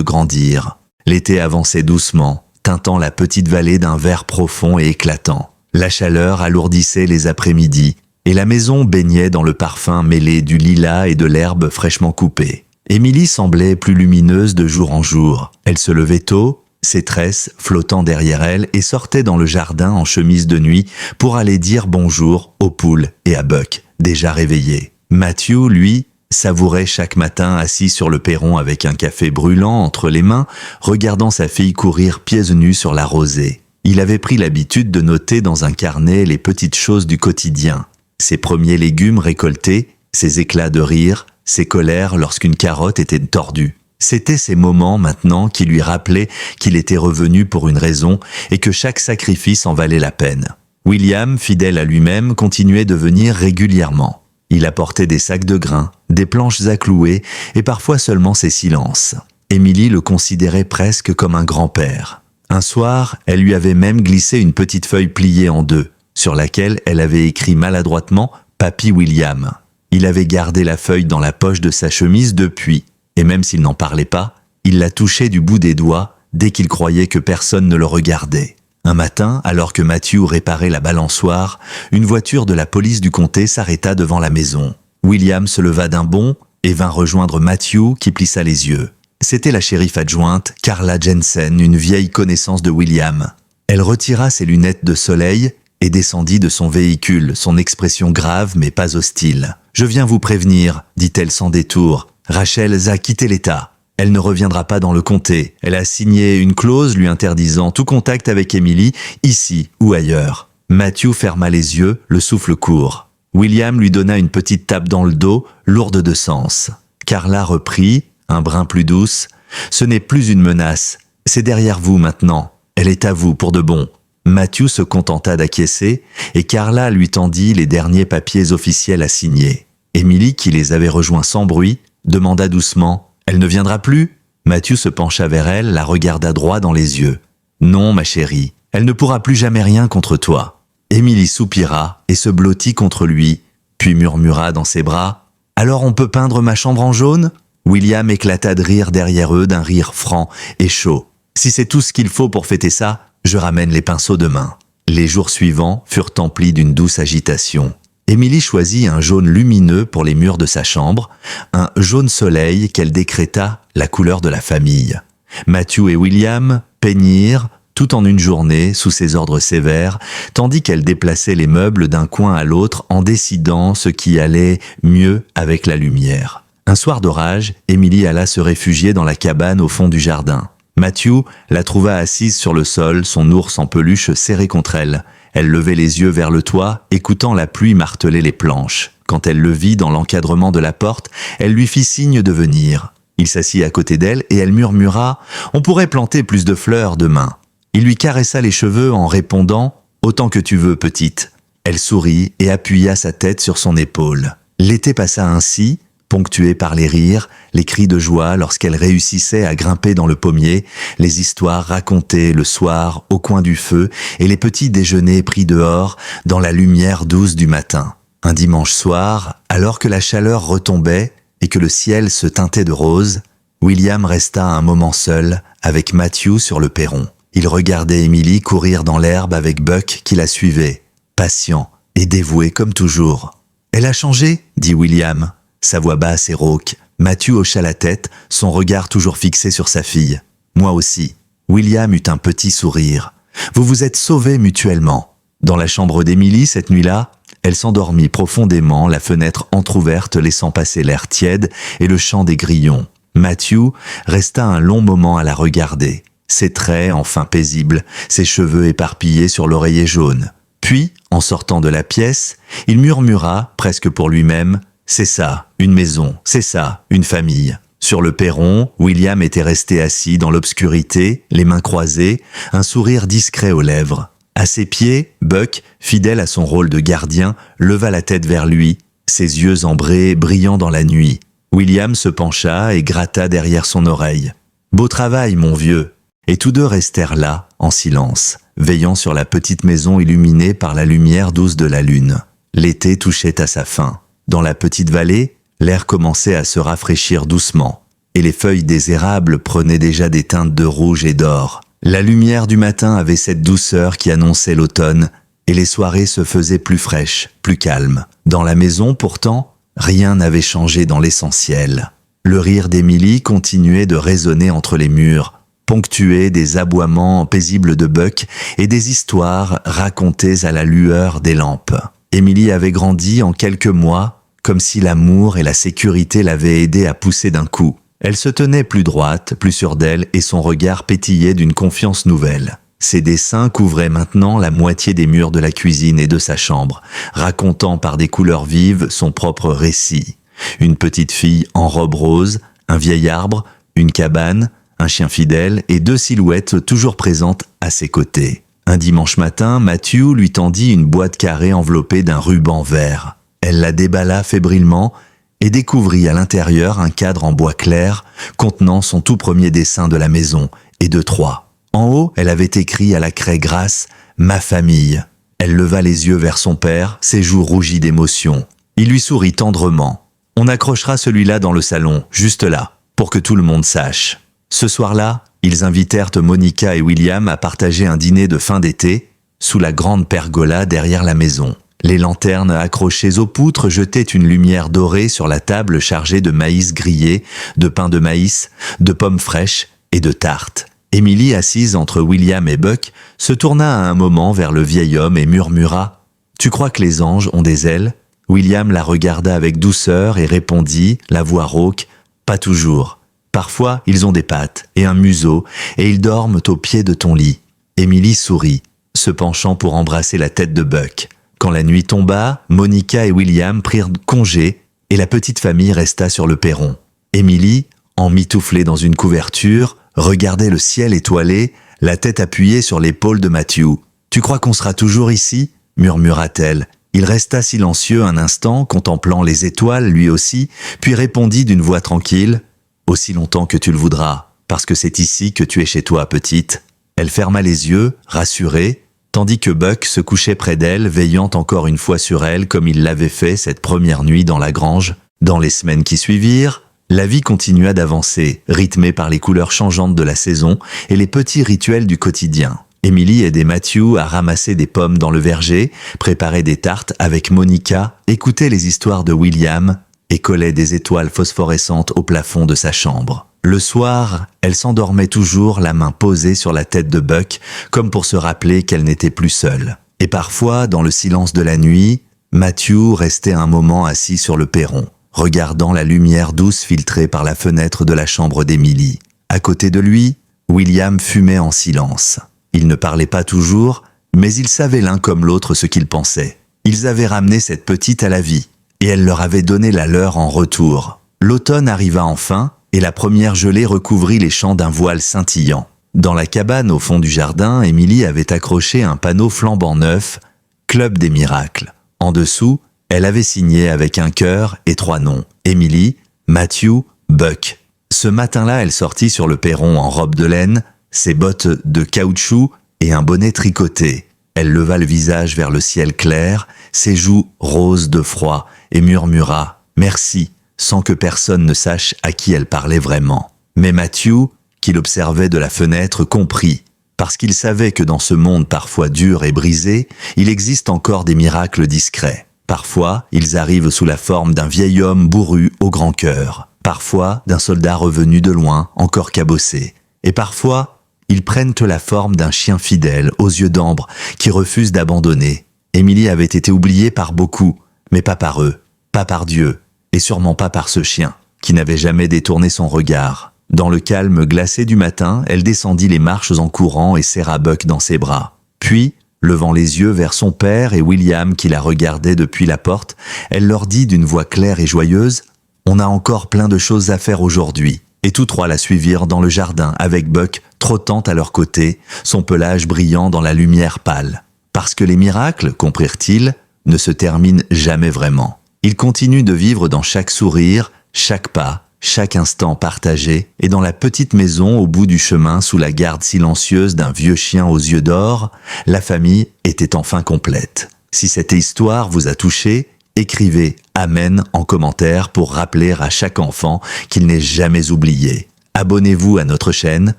grandir. L'été avançait doucement, teintant la petite vallée d'un vert profond et éclatant. La chaleur alourdissait les après-midi, et la maison baignait dans le parfum mêlé du lilas et de l'herbe fraîchement coupée. Émilie semblait plus lumineuse de jour en jour. Elle se levait tôt, ses tresses flottant derrière elle, et sortait dans le jardin en chemise de nuit pour aller dire bonjour aux poules et à Buck, déjà réveillés. Matthew, lui, savourait chaque matin assis sur le perron avec un café brûlant entre les mains, regardant sa fille courir pieds nus sur la rosée. Il avait pris l'habitude de noter dans un carnet les petites choses du quotidien. Ses premiers légumes récoltés, ses éclats de rire, ses colères lorsqu'une carotte était tordue. C'étaient ces moments maintenant qui lui rappelaient qu'il était revenu pour une raison et que chaque sacrifice en valait la peine. William, fidèle à lui-même, continuait de venir régulièrement. Il apportait des sacs de grains, des planches à clouer et parfois seulement ses silences. Émilie le considérait presque comme un grand-père. Un soir, elle lui avait même glissé une petite feuille pliée en deux, sur laquelle elle avait écrit maladroitement « Papy William ». Il avait gardé la feuille dans la poche de sa chemise depuis, et même s'il n'en parlait pas, il la touchait du bout des doigts dès qu'il croyait que personne ne le regardait. Un matin, alors que Matthew réparait la balançoire, une voiture de la police du comté s'arrêta devant la maison. William se leva d'un bond et vint rejoindre Matthew qui plissa les yeux. C'était la shérif adjointe, Carla Jensen, une vieille connaissance de William. Elle retira ses lunettes de soleil et descendit de son véhicule, son expression grave mais pas hostile. « Je viens vous prévenir, dit-elle sans détour. Rachel a quitté l'État. Elle ne reviendra pas dans le comté. Elle a signé une clause lui interdisant tout contact avec Emily, ici ou ailleurs. » Matthew ferma les yeux, le souffle court. William lui donna une petite tape dans le dos, lourde de sens. Carla reprit, un brin plus douce. « Ce n'est plus une menace. C'est derrière vous maintenant. Elle est à vous pour de bon. » Matthew se contenta d'acquiescer et Carla lui tendit les derniers papiers officiels à signer. Emily, qui les avait rejoints sans bruit, demanda doucement « Elle ne viendra plus ?» Matthew se pencha vers elle, la regarda droit dans les yeux. « Non, ma chérie, elle ne pourra plus jamais rien contre toi. » Emily soupira et se blottit contre lui, puis murmura dans ses bras « Alors on peut peindre ma chambre en jaune ?» William éclata de rire derrière eux d'un rire franc et chaud. « Si c'est tout ce qu'il faut pour fêter ça, je ramène les pinceaux demain. » Les jours suivants furent emplis d'une douce agitation. Émilie choisit un jaune lumineux pour les murs de sa chambre, un jaune soleil qu'elle décréta la couleur de la famille. Matthew et William peignirent, tout en une journée, sous ses ordres sévères, tandis qu'elle déplaçait les meubles d'un coin à l'autre en décidant ce qui allait mieux avec la lumière. Un soir d'orage, Émilie alla se réfugier dans la cabane au fond du jardin. Matthew la trouva assise sur le sol, son ours en peluche serré contre elle. Elle levait les yeux vers le toit, écoutant la pluie marteler les planches. Quand elle le vit dans l'encadrement de la porte, elle lui fit signe de venir. Il s'assit à côté d'elle et elle murmura « On pourrait planter plus de fleurs demain. » Il lui caressa les cheveux en répondant « Autant que tu veux, petite. » Elle sourit et appuya sa tête sur son épaule. L'été passa ainsi, ponctué par les rires, les cris de joie lorsqu'elle réussissait à grimper dans le pommier, les histoires racontées le soir au coin du feu et les petits déjeuners pris dehors dans la lumière douce du matin. Un dimanche soir, alors que la chaleur retombait et que le ciel se teintait de rose, William resta un moment seul avec Matthew sur le perron. Il regardait Emily courir dans l'herbe avec Buck qui la suivait, patient et dévoué comme toujours. « Elle a changé ?» dit William. Sa voix basse et rauque. Matthew hocha la tête, son regard toujours fixé sur sa fille. « Moi aussi. » William eut un petit sourire. « Vous vous êtes sauvés mutuellement. » Dans la chambre d'Emily, cette nuit-là, elle s'endormit profondément, la fenêtre entr'ouverte laissant passer l'air tiède et le chant des grillons. Matthew resta un long moment à la regarder. Ses traits, enfin paisibles, ses cheveux éparpillés sur l'oreiller jaune. Puis, en sortant de la pièce, il murmura, presque pour lui-même, C'est ça, une maison, c'est ça, une famille. Sur le perron, William était resté assis dans l'obscurité, les mains croisées, un sourire discret aux lèvres. À ses pieds, Buck, fidèle à son rôle de gardien, leva la tête vers lui, ses yeux ambrés brillant dans la nuit. William se pencha et gratta derrière son oreille. « Beau travail, mon vieux !» Et tous deux restèrent là, en silence, veillant sur la petite maison illuminée par la lumière douce de la lune. L'été touchait à sa fin. Dans la petite vallée, l'air commençait à se rafraîchir doucement, et les feuilles des érables prenaient déjà des teintes de rouge et d'or. La lumière du matin avait cette douceur qui annonçait l'automne, et les soirées se faisaient plus fraîches, plus calmes. Dans la maison, pourtant, rien n'avait changé dans l'essentiel. Le rire d'Émilie continuait de résonner entre les murs, ponctué des aboiements paisibles de Buck et des histoires racontées à la lueur des lampes. Émilie avait grandi en quelques mois, comme si l'amour et la sécurité l'avaient aidée à pousser d'un coup. Elle se tenait plus droite, plus sûre d'elle, et son regard pétillait d'une confiance nouvelle. Ses dessins couvraient maintenant la moitié des murs de la cuisine et de sa chambre, racontant par des couleurs vives son propre récit. Une petite fille en robe rose, un vieil arbre, une cabane, un chien fidèle et deux silhouettes toujours présentes à ses côtés. Un dimanche matin, Matthew lui tendit une boîte carrée enveloppée d'un ruban vert. Elle la déballa fébrilement et découvrit à l'intérieur un cadre en bois clair contenant son tout premier dessin de la maison et de Troie. En haut, elle avait écrit à la craie grasse « Ma famille ». Elle leva les yeux vers son père, ses joues rougies d'émotion. Il lui sourit tendrement. « On accrochera celui-là dans le salon, juste là, pour que tout le monde sache. » Ce soir-là, ils invitèrent Monica et William à partager un dîner de fin d'été sous la grande pergola derrière la maison. Les lanternes accrochées aux poutres jetaient une lumière dorée sur la table chargée de maïs grillé, de pain de maïs, de pommes fraîches et de tartes. Émilie, assise entre William et Buck, se tourna à un moment vers le vieil homme et murmura « Tu crois que les anges ont des ailes ?» William la regarda avec douceur et répondit, la voix rauque « Pas toujours. Parfois, ils ont des pattes et un museau et ils dorment au pied de ton lit. » Émilie sourit, se penchant pour embrasser la tête de Buck. Quand la nuit tomba, Monica et William prirent congé et la petite famille resta sur le perron. Émilie, emmitouflée dans une couverture, regardait le ciel étoilé, la tête appuyée sur l'épaule de Matthew. « Tu crois qu'on sera toujours ici ?» murmura-t-elle. Il resta silencieux un instant, contemplant les étoiles lui aussi, puis répondit d'une voix tranquille « Aussi longtemps que tu le voudras, parce que c'est ici que tu es chez toi, petite. » Elle ferma les yeux, rassurée, tandis que Buck se couchait près d'elle, veillant encore une fois sur elle comme il l'avait fait cette première nuit dans la grange. Dans les semaines qui suivirent, la vie continua d'avancer, rythmée par les couleurs changeantes de la saison et les petits rituels du quotidien. Émilie aidait Matthew à ramasser des pommes dans le verger, préparait des tartes avec Monica, écoutait les histoires de William et collait des étoiles phosphorescentes au plafond de sa chambre. Le soir, elle s'endormait toujours la main posée sur la tête de Buck, comme pour se rappeler qu'elle n'était plus seule. Et parfois, dans le silence de la nuit, Matthew restait un moment assis sur le perron, regardant la lumière douce filtrée par la fenêtre de la chambre d'Émilie. À côté de lui, William fumait en silence. Ils ne parlaient pas toujours, mais ils savaient l'un comme l'autre ce qu'ils pensaient. Ils avaient ramené cette petite à la vie, et elle leur avait donné la leur en retour. L'automne arriva enfin, et la première gelée recouvrit les champs d'un voile scintillant. Dans la cabane au fond du jardin, Émilie avait accroché un panneau flambant neuf, « Club des miracles ». En dessous, elle avait signé avec un cœur et 3 noms, Émilie, Matthew, Buck. Ce matin-là, elle sortit sur le perron en robe de laine, ses bottes de caoutchouc et un bonnet tricoté. Elle leva le visage vers le ciel clair, ses joues roses de froid, et murmura « Merci », sans que personne ne sache à qui elle parlait vraiment. Mais Matthew, qui l'observait de la fenêtre, comprit, parce qu'il savait que dans ce monde parfois dur et brisé, il existe encore des miracles discrets. Parfois, ils arrivent sous la forme d'un vieil homme bourru au grand cœur. Parfois, d'un soldat revenu de loin, encore cabossé. Et parfois, ils prennent la forme d'un chien fidèle, aux yeux d'ambre, qui refuse d'abandonner. Émilie avait été oubliée par beaucoup, mais pas par eux, pas par Dieu, et sûrement pas par ce chien, qui n'avait jamais détourné son regard. Dans le calme glacé du matin, elle descendit les marches en courant et serra Buck dans ses bras. Puis, Levant les yeux vers son père et William qui la regardaient depuis la porte, elle leur dit d'une voix claire et joyeuse « On a encore plein de choses à faire aujourd'hui ». Et tous trois la suivirent dans le jardin avec Buck trottant à leur côté, son pelage brillant dans la lumière pâle. Parce que les miracles, comprirent-ils, ne se terminent jamais vraiment. Ils continuent de vivre dans chaque sourire, chaque pas, chaque instant partagé, et dans la petite maison au bout du chemin sous la garde silencieuse d'un vieux chien aux yeux d'or, la famille était enfin complète. Si cette histoire vous a touché, écrivez « Amen » en commentaire pour rappeler à chaque enfant qu'il n'est jamais oublié. Abonnez-vous à notre chaîne,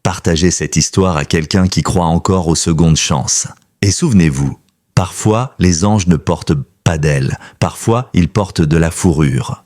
partagez cette histoire à quelqu'un qui croit encore aux secondes chances. Et souvenez-vous, parfois les anges ne portent pas d'ailes, parfois ils portent de la fourrure.